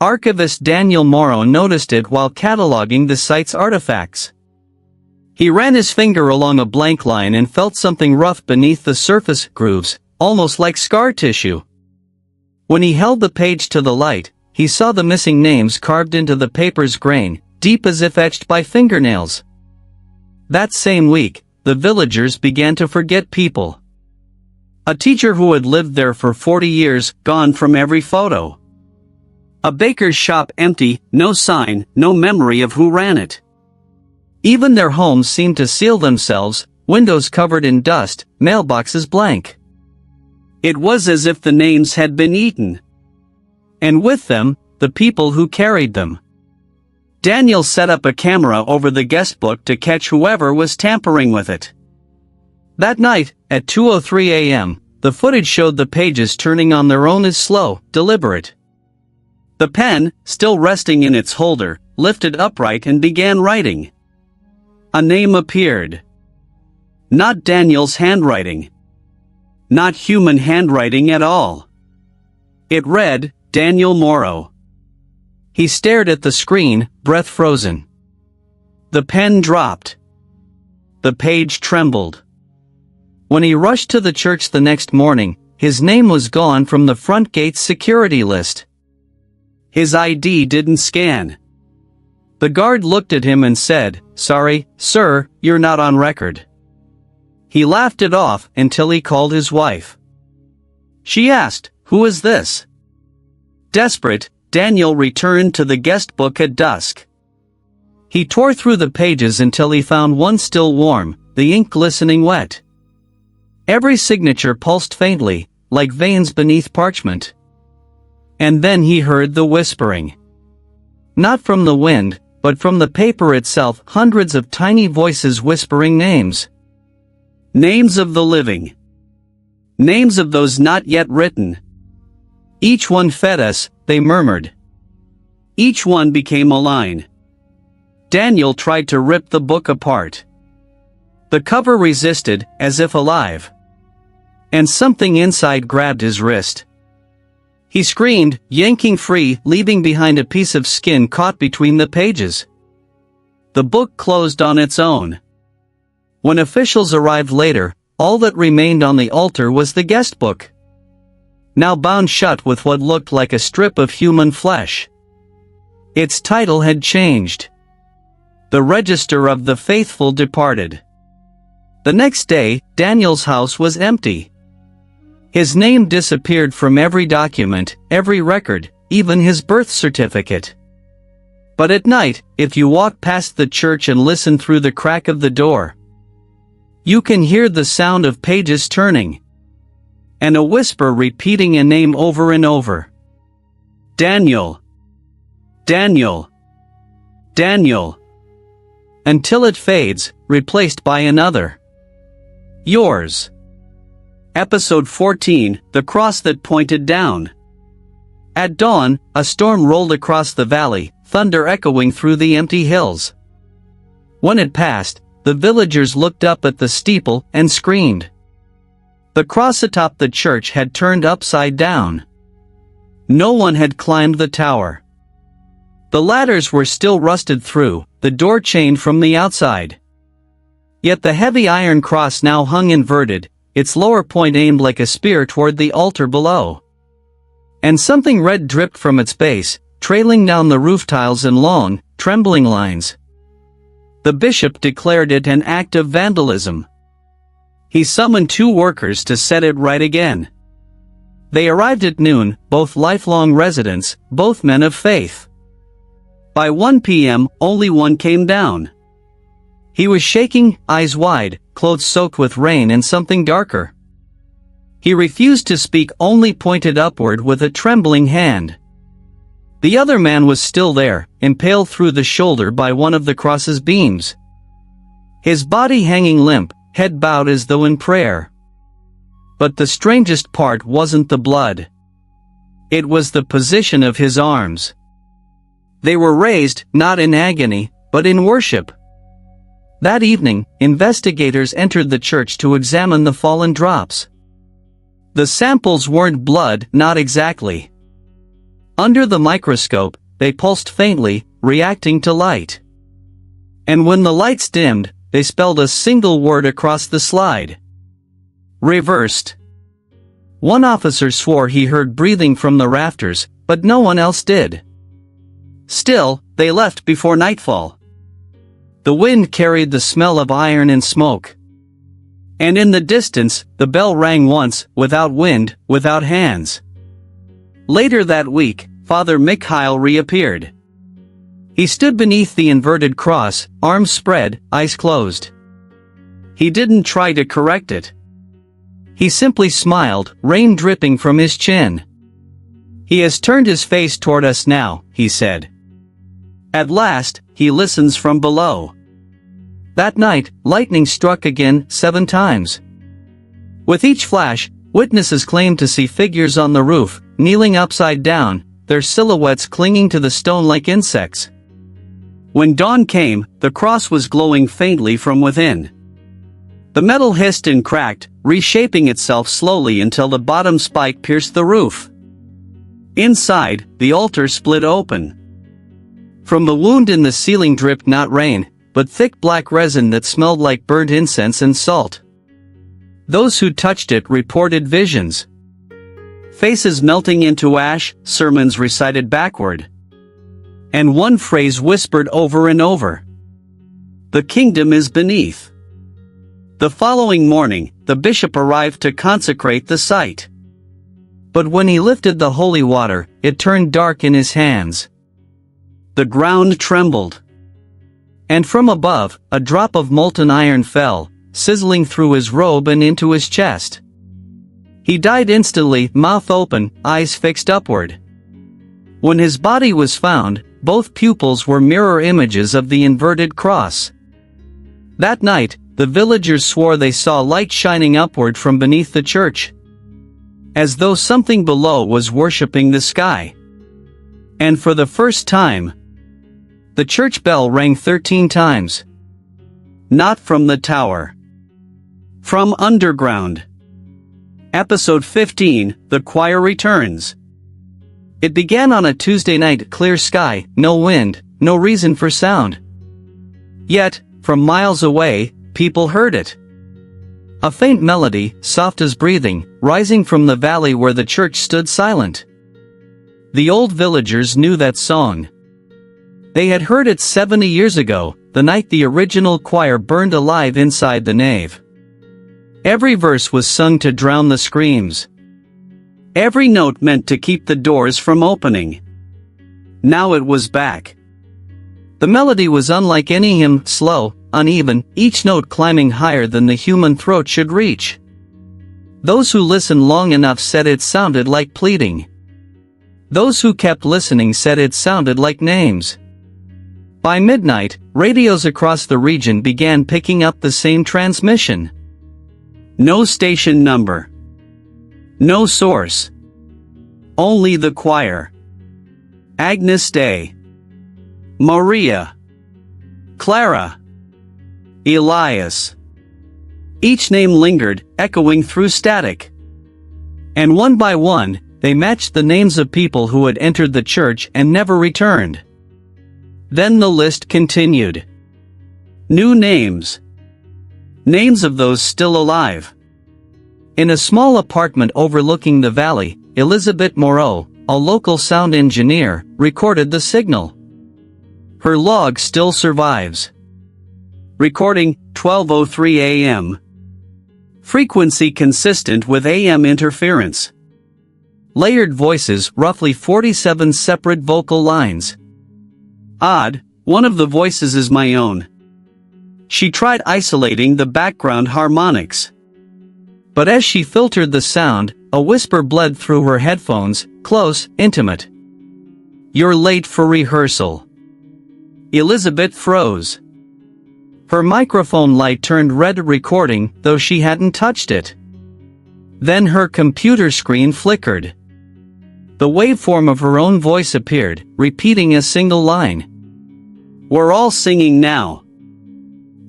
[SPEAKER 1] Archivist Daniel Morrow noticed it while cataloging the site's artifacts. He ran his finger along a blank line and felt something rough beneath the surface, grooves, almost like scar tissue. When he held the page to the light, he saw the missing names carved into the paper's grain, deep as if etched by fingernails. That same week, the villagers began to forget people. A teacher who had lived there for 40 years, gone from every photo. A baker's shop empty, no sign, no memory of who ran it. Even their homes seemed to seal themselves, windows covered in dust, mailboxes blank. It was as if the names had been eaten. And with them, the people who carried them. Daniel set up a camera over the guest book to catch whoever was tampering with it. That night, at 2:03 a.m., the footage showed the pages turning on their own as slow, deliberate. The pen, still resting in its holder, lifted upright and began writing. A name appeared. Not Daniel's handwriting. Not human handwriting at all. It read, Daniel Morrow. He stared at the screen, breath frozen. The pen dropped. The page trembled. When he rushed to the church the next morning, his name was gone from the front gate's security list. His ID didn't scan. The guard looked at him and said, "Sorry, sir, you're not on record." He laughed it off until he called his wife. She asked, "Who is this?" Desperate, Daniel returned to the guest book at dusk. He tore through the pages until he found one still warm, the ink glistening wet. Every signature pulsed faintly, like veins beneath parchment. And then he heard the whispering. Not from the wind, but from the paper itself, hundreds of tiny voices whispering names. Names of the living. Names of those not yet written. Each one fed us, they murmured. Each one became a line. Daniel tried to rip the book apart. The cover resisted, as if alive. And something inside grabbed his wrist. He screamed, yanking free, leaving behind a piece of skin caught between the pages. The book closed on its own. When officials arrived later, all that remained on the altar was the guest book. Now bound shut with what looked like a strip of human flesh. Its title had changed. The Register of the Faithful Departed. The next day, Daniel's house was empty. His name disappeared from every document, every record, even his birth certificate. But at night, if you walk past the church and listen through the crack of the door, you can hear the sound of pages turning. And a whisper repeating a name over and over. Daniel, Daniel, Daniel, until it fades, replaced by another. Yours. Episode 14, The Cross That Pointed Down. At dawn, a storm rolled across the valley, thunder echoing through the empty hills. When it passed, the villagers looked up at the steeple and screamed. The cross atop the church had turned upside down. No one had climbed the tower. The ladders were still rusted through, the door chained from the outside. Yet the heavy iron cross now hung inverted, its lower point aimed like a spear toward the altar below. And something red dripped from its base, trailing down the roof tiles in long, trembling lines. The bishop declared it an act of vandalism. He summoned 2 workers to set it right again. They arrived at noon, both lifelong residents, both men of faith. By 1 p.m., only one came down. He was shaking, eyes wide, clothes soaked with rain and something darker. He refused to speak, only pointed upward with a trembling hand. The other man was still there, impaled through the shoulder by one of the cross's beams. His body hanging limp, head bowed as though in prayer. But the strangest part wasn't the blood. It was the position of his arms. They were raised, not in agony, but in worship. That evening, investigators entered the church to examine the fallen drops. The samples weren't blood, not exactly. Under the microscope, they pulsed faintly, reacting to light. And when the lights dimmed, they spelled a single word across the slide. Reversed. One officer swore he heard breathing from the rafters, but no one else did. Still, they left before nightfall. The wind carried the smell of iron and smoke. And in the distance, the bell rang once, without wind, without hands. Later that week, Father Mikhail reappeared. He stood beneath the inverted cross, arms spread, eyes closed. He didn't try to correct it. He simply smiled, rain dripping from his chin. He has turned his face toward us now, he said. At last, he listens from below. That night, lightning struck again, 7 times. With each flash, witnesses claimed to see figures on the roof, kneeling upside down, their silhouettes clinging to the stone like insects. When dawn came, the cross was glowing faintly from within. The metal hissed and cracked, reshaping itself slowly until the bottom spike pierced the roof. Inside, the altar split open. From the wound in the ceiling dripped not rain, but thick black resin that smelled like burnt incense and salt. Those who touched it reported visions. Faces melting into ash, sermons recited backward. And one phrase whispered over and over. The kingdom is beneath. The following morning, the bishop arrived to consecrate the site. But when he lifted the holy water, it turned dark in his hands. The ground trembled. And from above, a drop of molten iron fell, sizzling through his robe and into his chest. He died instantly, mouth open, eyes fixed upward. When his body was found, both pupils were mirror images of the inverted cross. That night, the villagers swore they saw light shining upward from beneath the church, as though something below was worshipping the sky. And for the first time, the church bell rang 13 times. Not from the tower. From underground. Episode 15, The Choir Returns. It began on a Tuesday night, clear sky, no wind, no reason for sound. Yet, from miles away, people heard it. A faint melody, soft as breathing, rising from the valley where the church stood silent. The old villagers knew that song. They had heard it 70 years ago, the night the original choir burned alive inside the nave. Every verse was sung to drown the screams. Every note meant to keep the doors from opening. Now it was back. The melody was unlike any hymn, slow, uneven, each note climbing higher than the human throat should reach. Those who listened long enough said it sounded like pleading. Those who kept listening said it sounded like names. By midnight, radios across the region began picking up the same transmission. No station number. No source. Only the choir. Agnus Dei. Maria. Clara. Elias. Each name lingered, echoing through static. And one by one, they matched the names of people who had entered the church and never returned. Then the list continued. New names. Names of those still alive. In a small apartment overlooking the valley, Elizabeth Moreau, a local sound engineer, recorded the signal. Her log still survives. Recording, 12:03 a.m. Frequency consistent with AM interference. Layered voices, roughly 47 separate vocal lines. Odd, one of the voices is my own. She tried isolating the background harmonics. But as she filtered the sound, a whisper bled through her headphones, close, intimate. You're late for rehearsal. Elizabeth froze. Her microphone light turned red recording, though she hadn't touched it. Then her computer screen flickered. The waveform of her own voice appeared, repeating a single line. We're all singing now.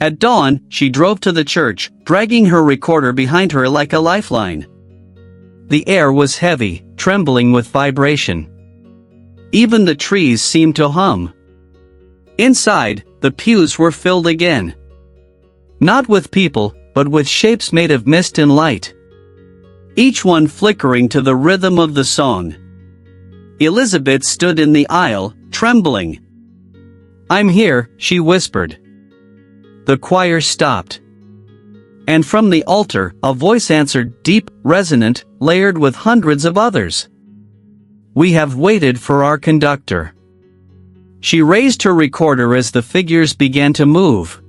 [SPEAKER 1] At dawn, she drove to the church, dragging her recorder behind her like a lifeline. The air was heavy, trembling with vibration. Even the trees seemed to hum. Inside, the pews were filled again. Not with people, but with shapes made of mist and light. Each one flickering to the rhythm of the song. Elizabeth stood in the aisle, trembling. I'm here, she whispered. The choir stopped. And from the altar, a voice answered, deep, resonant, layered with hundreds of others. We have waited for our conductor. She raised her recorder as the figures began to move.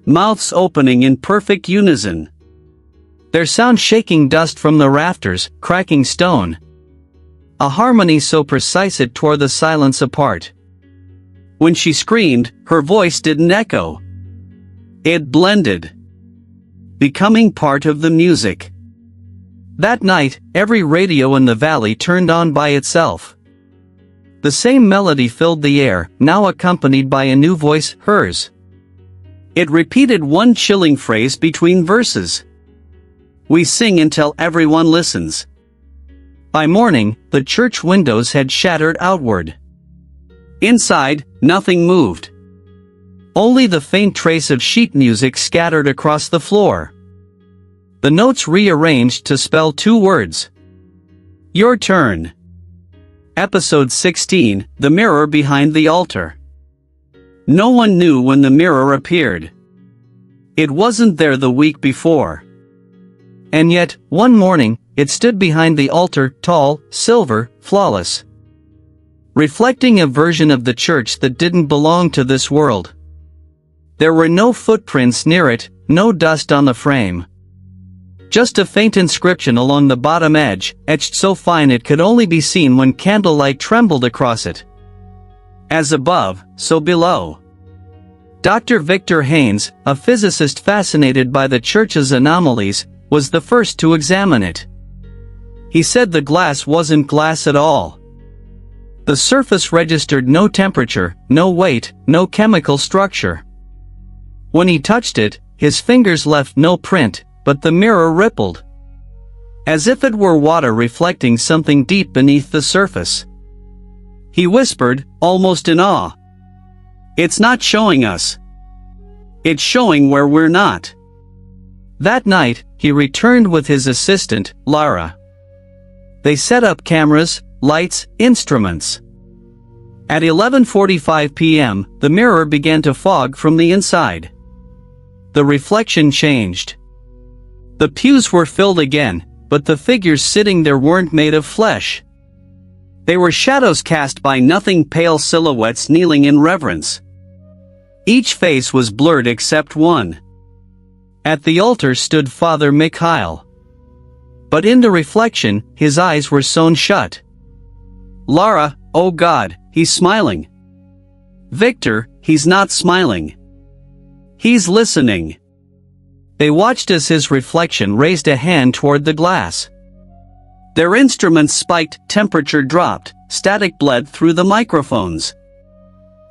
[SPEAKER 1] Mouths opening in perfect unison. Their sound shaking dust from the rafters, cracking stone. A harmony so precise it tore the silence apart. When she screamed, her voice didn't echo. It blended, becoming part of the music. That night, every radio in the valley turned on by itself. The same melody filled the air, now accompanied by a new voice, hers. It repeated one chilling phrase between verses. We sing until everyone listens. By morning, the church windows had shattered outward. Inside, nothing moved. Only the faint trace of sheet music scattered across the floor. The notes rearranged to spell two words. Your turn. Episode 16, The Mirror Behind the Altar. No one knew when the mirror appeared. It wasn't there the week before. And yet, one morning, it stood behind the altar, tall, silver, flawless. Reflecting a version of the church that didn't belong to this world. There were no footprints near it, no dust on the frame. Just a faint inscription along the bottom edge, etched so fine it could only be seen when candlelight trembled across it. As above, so below. Dr. Victor Haynes, a physicist fascinated by the church's anomalies, was the first to examine it. He said the glass wasn't glass at all. The surface registered no temperature, no weight, no chemical structure. When he touched it, his fingers left no print, but the mirror rippled. As if it were water reflecting something deep beneath the surface. He whispered, almost in awe. It's not showing us. It's showing where we're not. That night, he returned with his assistant, Lara. They set up cameras, lights, instruments. At 11:45 p.m., the mirror began to fog from the inside. The reflection changed. The pews were filled again, but the figures sitting there weren't made of flesh. They were shadows cast by nothing, pale silhouettes kneeling in reverence. Each face was blurred except one. At the altar stood Father Mikhail. But in the reflection, his eyes were sewn shut. Lara, oh God, he's smiling. Victor, he's not smiling. He's listening. They watched as his reflection raised a hand toward the glass. Their instruments spiked, temperature dropped, static bled through the microphones.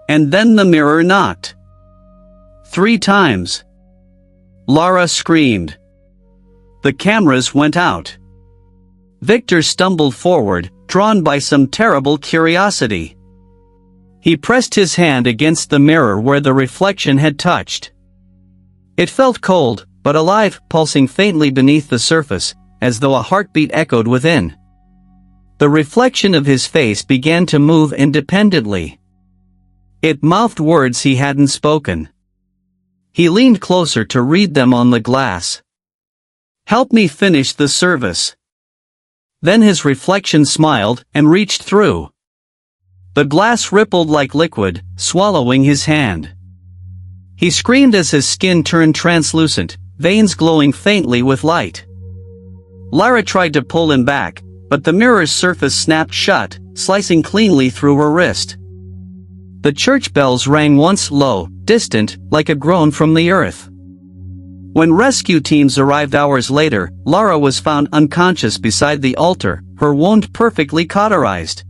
[SPEAKER 1] And then the mirror knocked. 3 times. Lara screamed. The cameras went out. Victor stumbled forward, drawn by some terrible curiosity. He pressed his hand against the mirror where the reflection had touched. It felt cold, but alive, pulsing faintly beneath the surface, as though a heartbeat echoed within. The reflection of his face began to move independently. It mouthed words he hadn't spoken. He leaned closer to read them on the glass. "Help me finish the service." Then his reflection smiled and reached through. The glass rippled like liquid, swallowing his hand. He screamed as his skin turned translucent, veins glowing faintly with light. Lara tried to pull him back, but the mirror's surface snapped shut, slicing cleanly through her wrist. The church bells rang once low, distant, like a groan from the earth. When rescue teams arrived hours later, Lara was found unconscious beside the altar, her wound perfectly cauterized.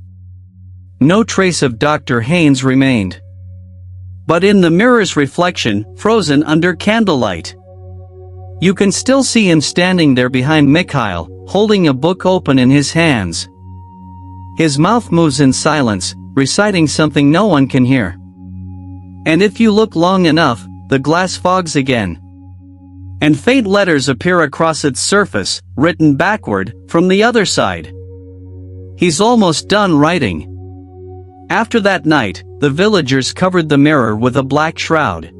[SPEAKER 1] No trace of Dr. Haynes remained. But in the mirror's reflection, frozen under candlelight, you can still see him standing there behind Mikhail, holding a book open in his hands. His mouth moves in silence, reciting something no one can hear. And if you look long enough, the glass fogs again. And faint letters appear across its surface, written backward, from the other side. He's almost done writing. After that night, the villagers covered the mirror with a black shroud.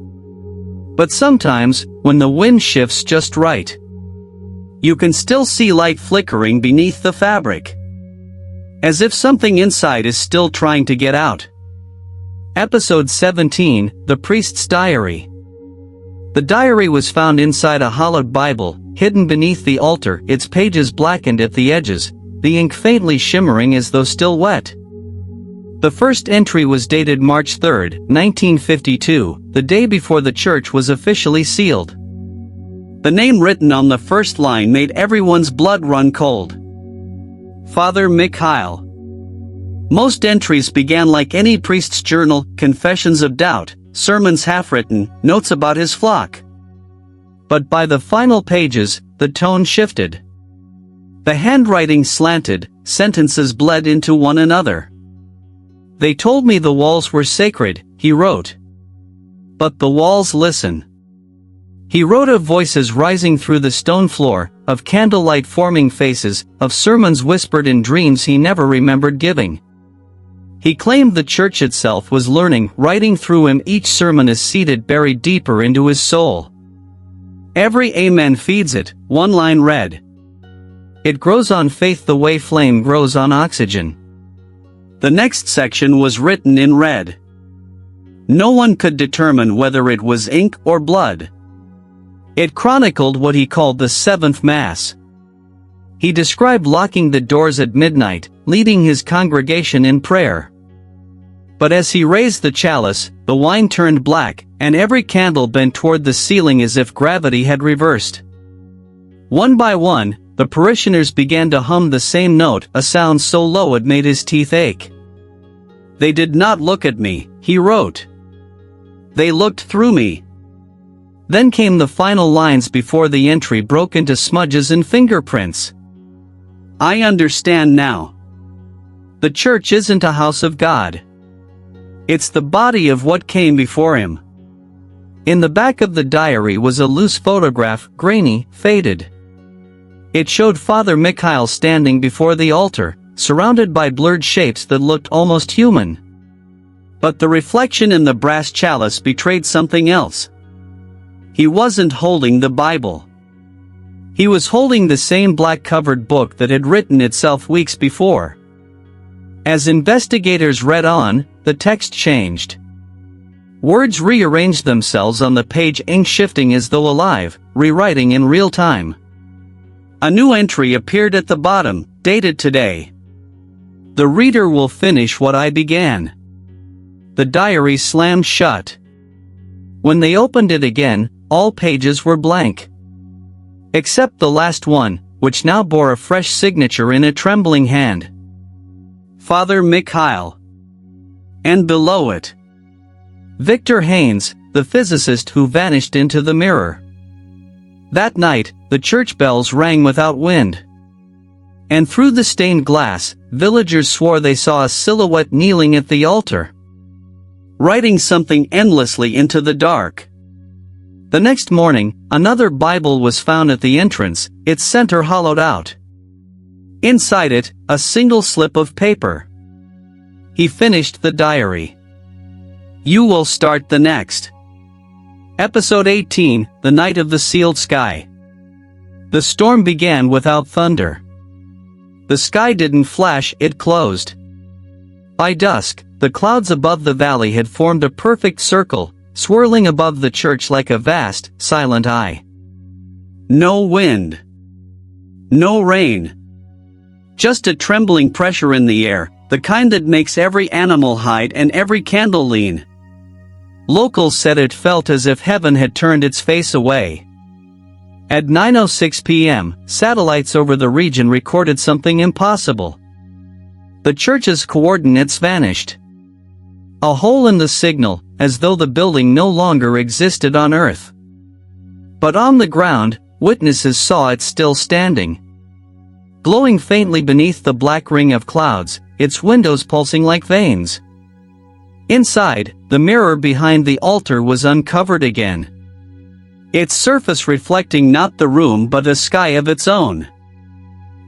[SPEAKER 1] But sometimes, when the wind shifts just right, you can still see light flickering beneath the fabric. As if something inside is still trying to get out. Episode 17, The Priest's Diary. The diary was found inside a hollowed Bible, hidden beneath the altar, its pages blackened at the edges, the ink faintly shimmering as though still wet. The first entry was dated March 3, 1952, the day before the church was officially sealed. The name written on the first line made everyone's blood run cold. Father Mikhail. Most entries began like any priest's journal, confessions of doubt, sermons half-written, notes about his flock. But by the final pages, the tone shifted. The handwriting slanted, sentences bled into one another. They told me the walls were sacred, he wrote. But the walls listen. He wrote of voices rising through the stone floor, of candlelight forming faces, of sermons whispered in dreams he never remembered giving. He claimed the church itself was learning, writing through him each sermon is seated buried deeper into his soul. Every amen feeds it, one line read. It grows on faith the way flame grows on oxygen. The next section was written in red. No one could determine whether it was ink or blood. It chronicled what he called the seventh Mass. He described locking the doors at midnight, leading his congregation in prayer. But as he raised the chalice, the wine turned black, and every candle bent toward the ceiling as if gravity had reversed. One by one, the parishioners began to hum the same note, a sound so low it made his teeth ache. They did not look at me, he wrote. They looked through me. Then came the final lines before the entry broke into smudges and fingerprints. I understand now. The church isn't a house of God. It's the body of what came before him. In the back of the diary was a loose photograph, grainy, faded. It showed Father Mikhail standing before the altar, surrounded by blurred shapes that looked almost human. But the reflection in the brass chalice betrayed something else. He wasn't holding the Bible. He was holding the same black-covered book that had written itself weeks before. As investigators read on, the text changed. Words rearranged themselves on the page, ink shifting as though alive, rewriting in real time. A new entry appeared at the bottom, dated today. The reader will finish what I began. The diary slammed shut. When they opened it again, all pages were blank. Except the last one, which now bore a fresh signature in a trembling hand. Father Mikhail. And below it, Victor Haynes, the physicist who vanished into the mirror. That night, the church bells rang without wind. And through the stained glass, villagers swore they saw a silhouette kneeling at the altar, writing something endlessly into the dark. The next morning, another Bible was found at the entrance, its center hollowed out. Inside it, a single slip of paper. He finished the diary. You will start the next. Episode 18, The Night of the Sealed Sky. The storm began without thunder. The sky didn't flash, it closed. By dusk, the clouds above the valley had formed a perfect circle, swirling above the church like a vast, silent eye. No wind. No rain. Just a trembling pressure in the air, the kind that makes every animal hide and every candle lean. Locals said it felt as if heaven had turned its face away. At 9:06 p.m., satellites over the region recorded something impossible. The church's coordinates vanished. A hole in the signal, as though the building no longer existed on Earth. But on the ground, witnesses saw it still standing. Glowing faintly beneath the black ring of clouds, its windows pulsing like veins. Inside, the mirror behind the altar was uncovered again. Its surface reflecting not the room but a sky of its own.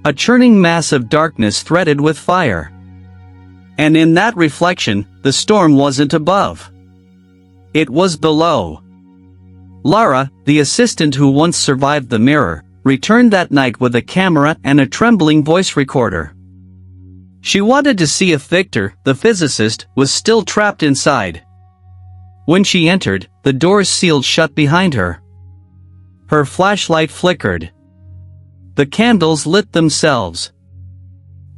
[SPEAKER 1] A churning mass of darkness threaded with fire. And in that reflection, the storm wasn't above. It was below. Lara, the assistant who once survived the mirror, returned that night with a camera and a trembling voice recorder. She wanted to see if Victor, the physicist, was still trapped inside. When she entered, the doors sealed shut behind her. Her flashlight flickered. The candles lit themselves.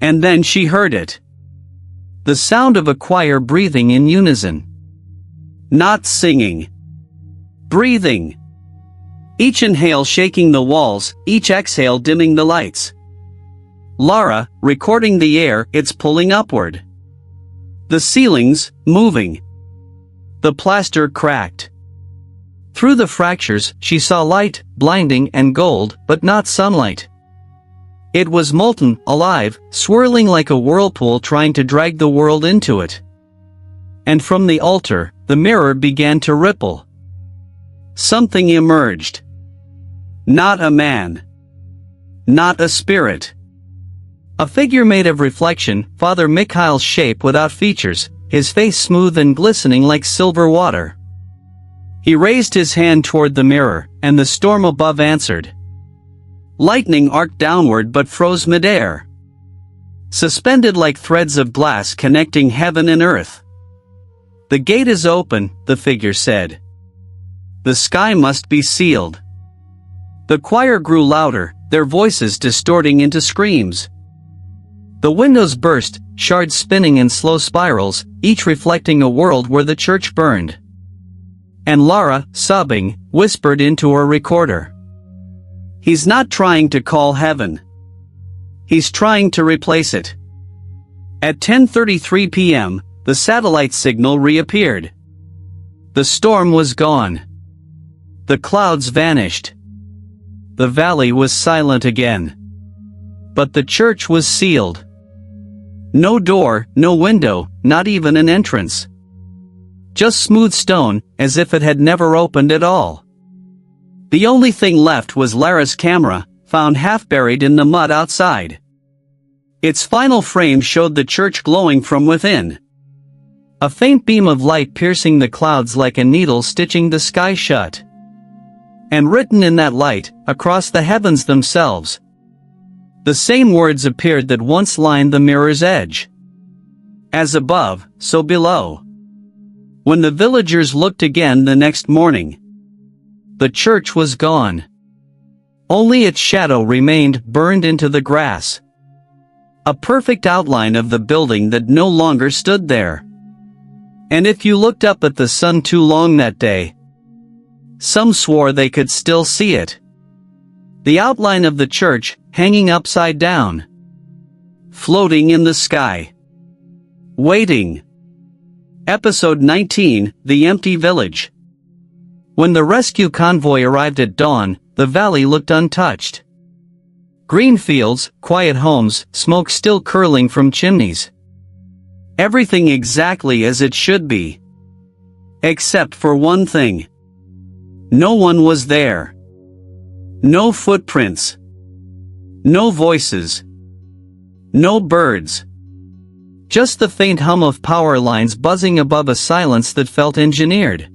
[SPEAKER 1] And then she heard it. The sound of a choir breathing in unison. Not singing. Breathing. Each inhale shaking the walls, each exhale dimming the lights. Lara, recording the air, it's pulling upward. The ceilings, moving. The plaster cracked. Through the fractures, she saw light, blinding and gold, but not sunlight. It was molten, alive, swirling like a whirlpool trying to drag the world into it. And from the altar, the mirror began to ripple. Something emerged. Not a man. Not a spirit. A figure made of reflection, Father Mikhail's shape without features, his face smooth and glistening like silver water. He raised his hand toward the mirror, and the storm above answered. Lightning arced downward but froze midair. Suspended like threads of glass connecting heaven and earth. The gate is open, the figure said. The sky must be sealed. The choir grew louder, their voices distorting into screams. The windows burst, shards spinning in slow spirals, each reflecting a world where the church burned. And Lara, sobbing, whispered into her recorder. He's not trying to call heaven. He's trying to replace it. At 10:33 p.m., the satellite signal reappeared. The storm was gone. The clouds vanished. The valley was silent again. But the church was sealed. No door, no window, not even an entrance. Just smooth stone, as if it had never opened at all. The only thing left was Lara's camera, found half buried in the mud outside. Its final frame showed the church glowing from within. A faint beam of light piercing the clouds like a needle stitching the sky shut. And written in that light, across the heavens themselves, the same words appeared that once lined the mirror's edge. As above, so below. When the villagers looked again the next morning, the church was gone. Only its shadow remained burned into the grass. A perfect outline of the building that no longer stood there. And if you looked up at the sun too long that day, some swore they could still see it. The outline of the church, hanging upside down. Floating in the sky. Waiting. Episode 19, The Empty Village. When the rescue convoy arrived at dawn, the valley looked untouched. Green fields, quiet homes, smoke still curling from chimneys. Everything exactly as it should be. Except for one thing. No one was there. No footprints. No voices. No birds. Just the faint hum of power lines buzzing above a silence that felt engineered.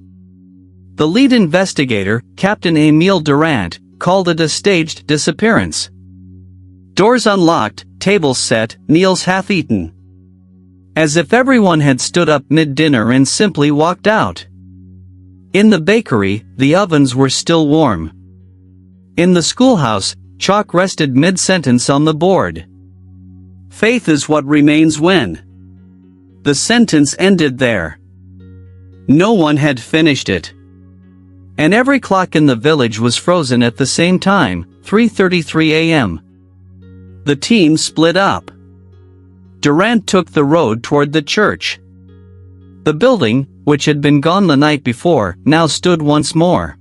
[SPEAKER 1] The lead investigator, Captain Emile Durant, called it a staged disappearance. Doors unlocked, tables set, meals half-eaten. As if everyone had stood up mid-dinner and simply walked out. In the bakery, the ovens were still warm. In the schoolhouse, chalk rested mid-sentence on the board. Faith is what remains when. The sentence ended there. No one had finished it. And every clock in the village was frozen at the same time, 3:33 a.m. The team split up. Durant took the road toward the church. The building, which had been gone the night before, now stood once more.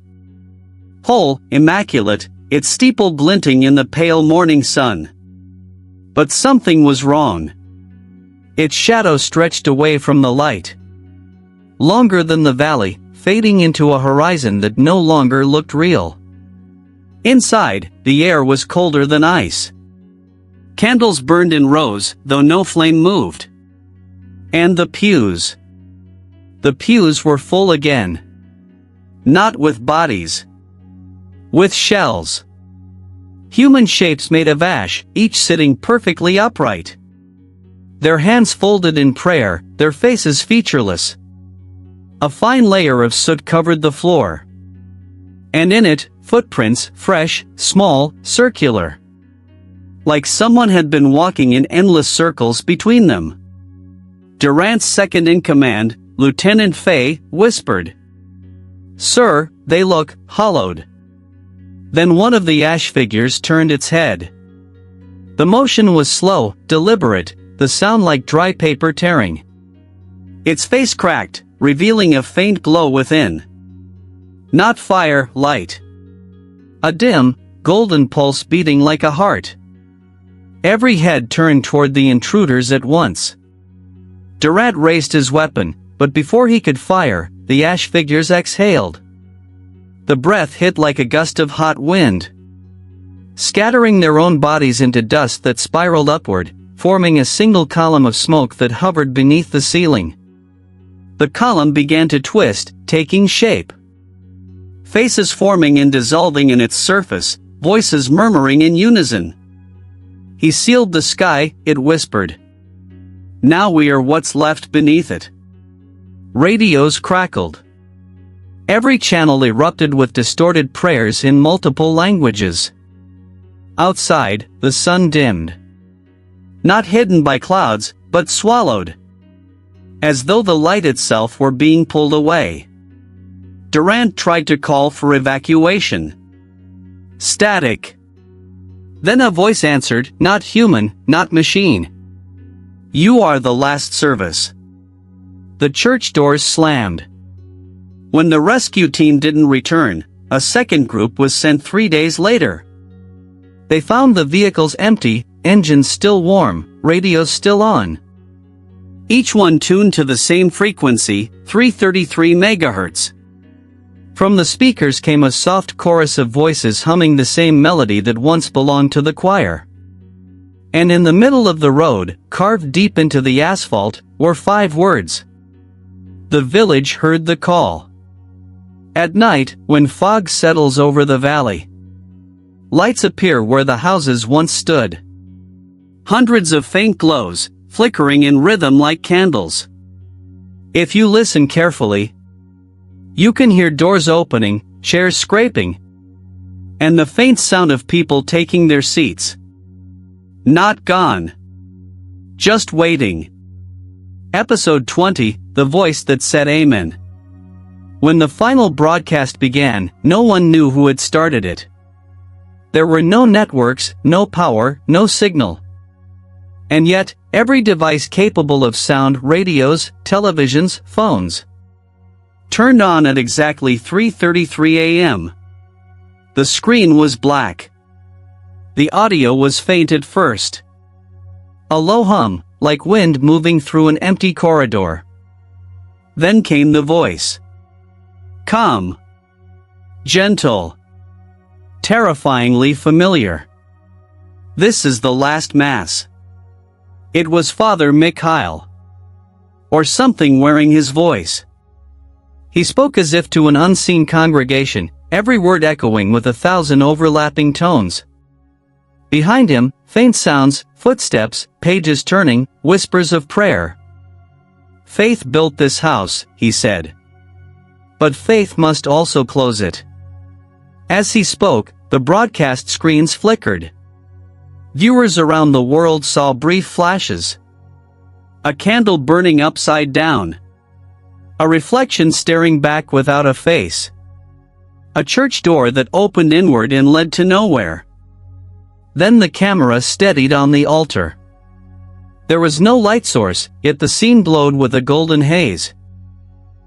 [SPEAKER 1] Whole, immaculate, its steeple glinting in the pale morning sun. But something was wrong. Its shadow stretched away from the light. Longer than the valley, fading into a horizon that no longer looked real. Inside, the air was colder than ice. Candles burned in rows, though no flame moved. And the pews. The pews were full again. Not with bodies. With shells. Human shapes made of ash, each sitting perfectly upright. Their hands folded in prayer, their faces featureless. A fine layer of soot covered the floor. And in it, footprints, fresh, small, circular. Like someone had been walking in endless circles between them. Durant's second-in-command, Lieutenant Fay, whispered, "Sir, they look hollowed." Then one of the ash figures turned its head. The motion was slow, deliberate, the sound like dry paper tearing. Its face cracked, revealing a faint glow within. Not fire, light. A dim, golden pulse beating like a heart. Every head turned toward the intruders at once. Durant raised his weapon, but before he could fire, the ash figures exhaled. The breath hit like a gust of hot wind, scattering their own bodies into dust that spiraled upward, forming a single column of smoke that hovered beneath the ceiling. The column began to twist, taking shape. Faces forming and dissolving in its surface, voices murmuring in unison. He sealed the sky, it whispered. Now we are what's left beneath it. Radios crackled. Every channel erupted with distorted prayers in multiple languages. Outside, the sun dimmed. Not hidden by clouds, but swallowed. As though the light itself were being pulled away. Durant tried to call for evacuation. Static. Then a voice answered, not human, not machine. You are the last service. The church doors slammed. When the rescue team didn't return, a second group was sent 3 days later. They found the vehicles empty, engines still warm, radios still on. Each one tuned to the same frequency, 333 megahertz. From the speakers came a soft chorus of voices humming the same melody that once belonged to the choir. And in the middle of the road, carved deep into the asphalt, were 5 words. The village heard the call. At night, when fog settles over the valley, lights appear where the houses once stood. Hundreds of faint glows, flickering in rhythm like candles. If you listen carefully, you can hear doors opening, chairs scraping, and the faint sound of people taking their seats. Not gone. Just waiting. Episode 20, The Voice That Said Amen. When the final broadcast began, no one knew who had started it. There were no networks, no power, no signal. And yet, every device capable of sound, radios, televisions, phones, turned on at exactly 3:33 a.m. The screen was black. The audio was faint at first. A low hum, like wind moving through an empty corridor. Then came the voice. Calm. Gentle. Terrifyingly familiar. This is the last Mass. It was Father Mikhail. Or something wearing his voice. He spoke as if to an unseen congregation, every word echoing with 1,000 overlapping tones. Behind him, faint sounds, footsteps, pages turning, whispers of prayer. Faith built this house, he said. But faith must also close it. As he spoke, the broadcast screens flickered. Viewers around the world saw brief flashes. A candle burning upside down. A reflection staring back without a face. A church door that opened inward and led to nowhere. Then the camera steadied on the altar. There was no light source, yet the scene glowed with a golden haze.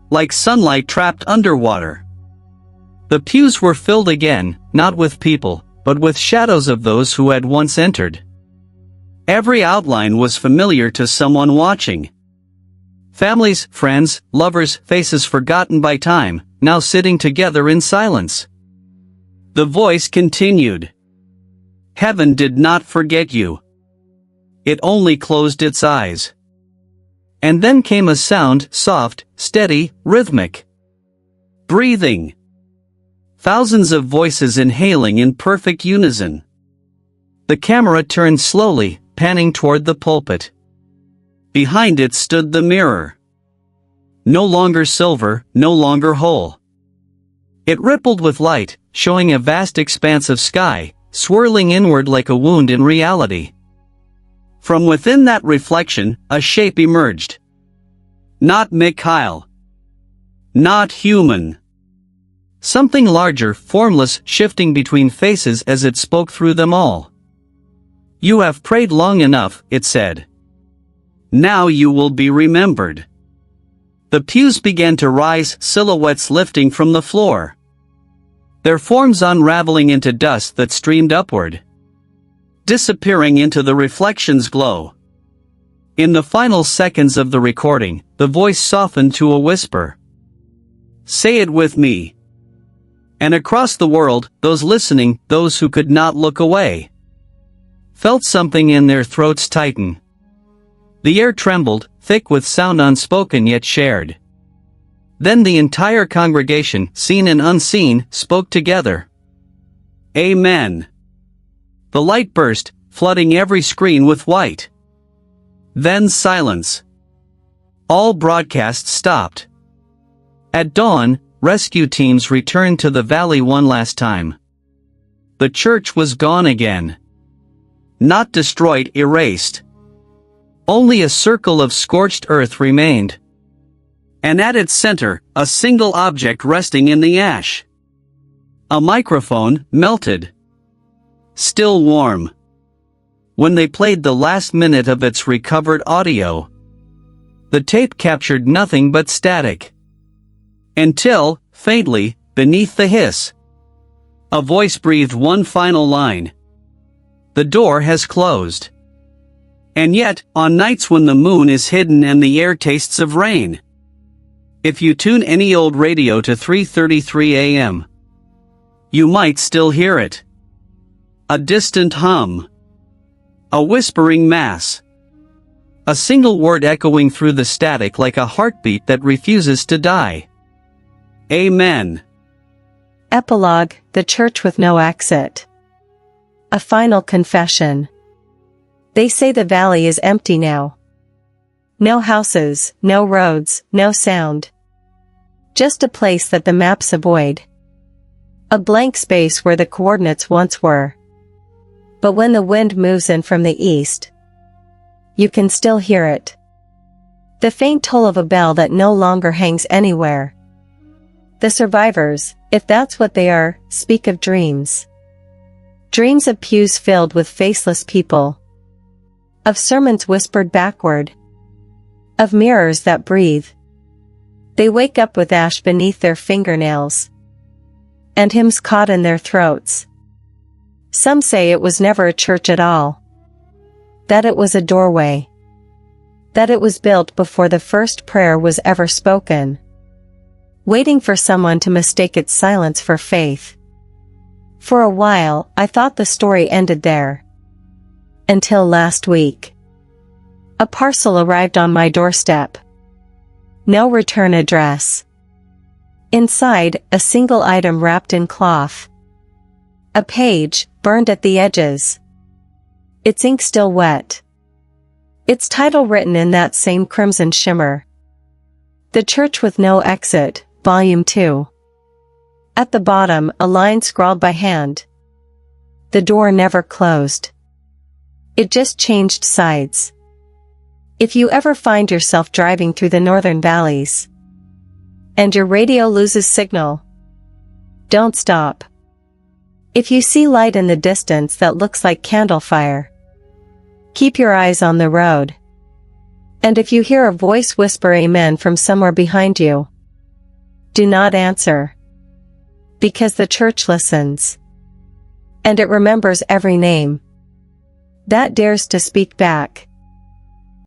[SPEAKER 1] Like sunlight trapped underwater. The pews were filled again, not with people, but with shadows of those who had once entered. Every outline was familiar to someone watching. Families, friends, lovers, faces forgotten by time, now sitting together in silence. The voice continued. Heaven did not forget you. It only closed its eyes. And then came a sound, soft, steady, rhythmic. Breathing. Thousands of voices inhaling in perfect unison. The camera turned slowly, panning toward the pulpit. Behind it stood the mirror. No longer silver, no longer whole. It rippled with light, showing a vast expanse of sky, swirling inward like a wound in reality. From within that reflection, a shape emerged. Not Mikhail. Not human. Something larger, formless, shifting between faces as it spoke through them all. You have prayed long enough, it said. Now you will be remembered. The pews began to rise, silhouettes lifting from the floor. Their forms unraveling into dust that streamed upward. Disappearing into the reflection's glow. In the final seconds of the recording, the voice softened to a whisper. Say it with me. And across the world, those listening, those who could not look away, felt something in their throats tighten. The air trembled, thick with sound unspoken yet shared. Then the entire congregation, seen and unseen, spoke together. Amen. The light burst, flooding every screen with white. Then silence. All broadcasts stopped. At dawn, rescue teams returned to the valley one last time. The church was gone again. Not destroyed, erased. Only a circle of scorched earth remained. And at its center, a single object resting in the ash. A microphone, melted. Still warm. When they played the last minute of its recovered audio, the tape captured nothing but static. Until, faintly, beneath the hiss, a voice breathed one final line. The door has closed. And yet, on nights when the moon is hidden and the air tastes of rain, if you tune any old radio to 3:33 a.m., you might still hear it. A distant hum. A whispering mass. A single word echoing through the static like a heartbeat that refuses to die. Amen.
[SPEAKER 2] Epilogue, The Church with No Exit. A final confession. They say the valley is empty now. No houses, no roads, no sound. Just a place that the maps avoid. A blank space where the coordinates once were. But when the wind moves in from the east, you can still hear it. The faint toll of a bell that no longer hangs anywhere. The survivors, if that's what they are, speak of dreams. Dreams of pews filled with faceless people. Of sermons whispered backward. Of mirrors that breathe. They wake up with ash beneath their fingernails. And hymns caught in their throats. Some say it was never a church at all. That it was a doorway. That it was built before the first prayer was ever spoken. Waiting for someone to mistake its silence for faith. For a while, I thought the story ended there. Until last week. A parcel arrived on my doorstep. No return address. Inside, a single item wrapped in cloth. A page, burned at the edges. Its ink still wet. Its title written in that same crimson shimmer. The Church with No Exit, Volume 2. At the bottom, a line scrawled by hand. The door never closed. It just changed sides. If you ever find yourself driving through the northern valleys, and your radio loses signal, don't stop. If you see light in the distance that looks like candle fire, keep your eyes on the road. And if you hear a voice whisper amen from somewhere behind you, do not answer. Because the church listens. And it remembers every name that dares to speak back.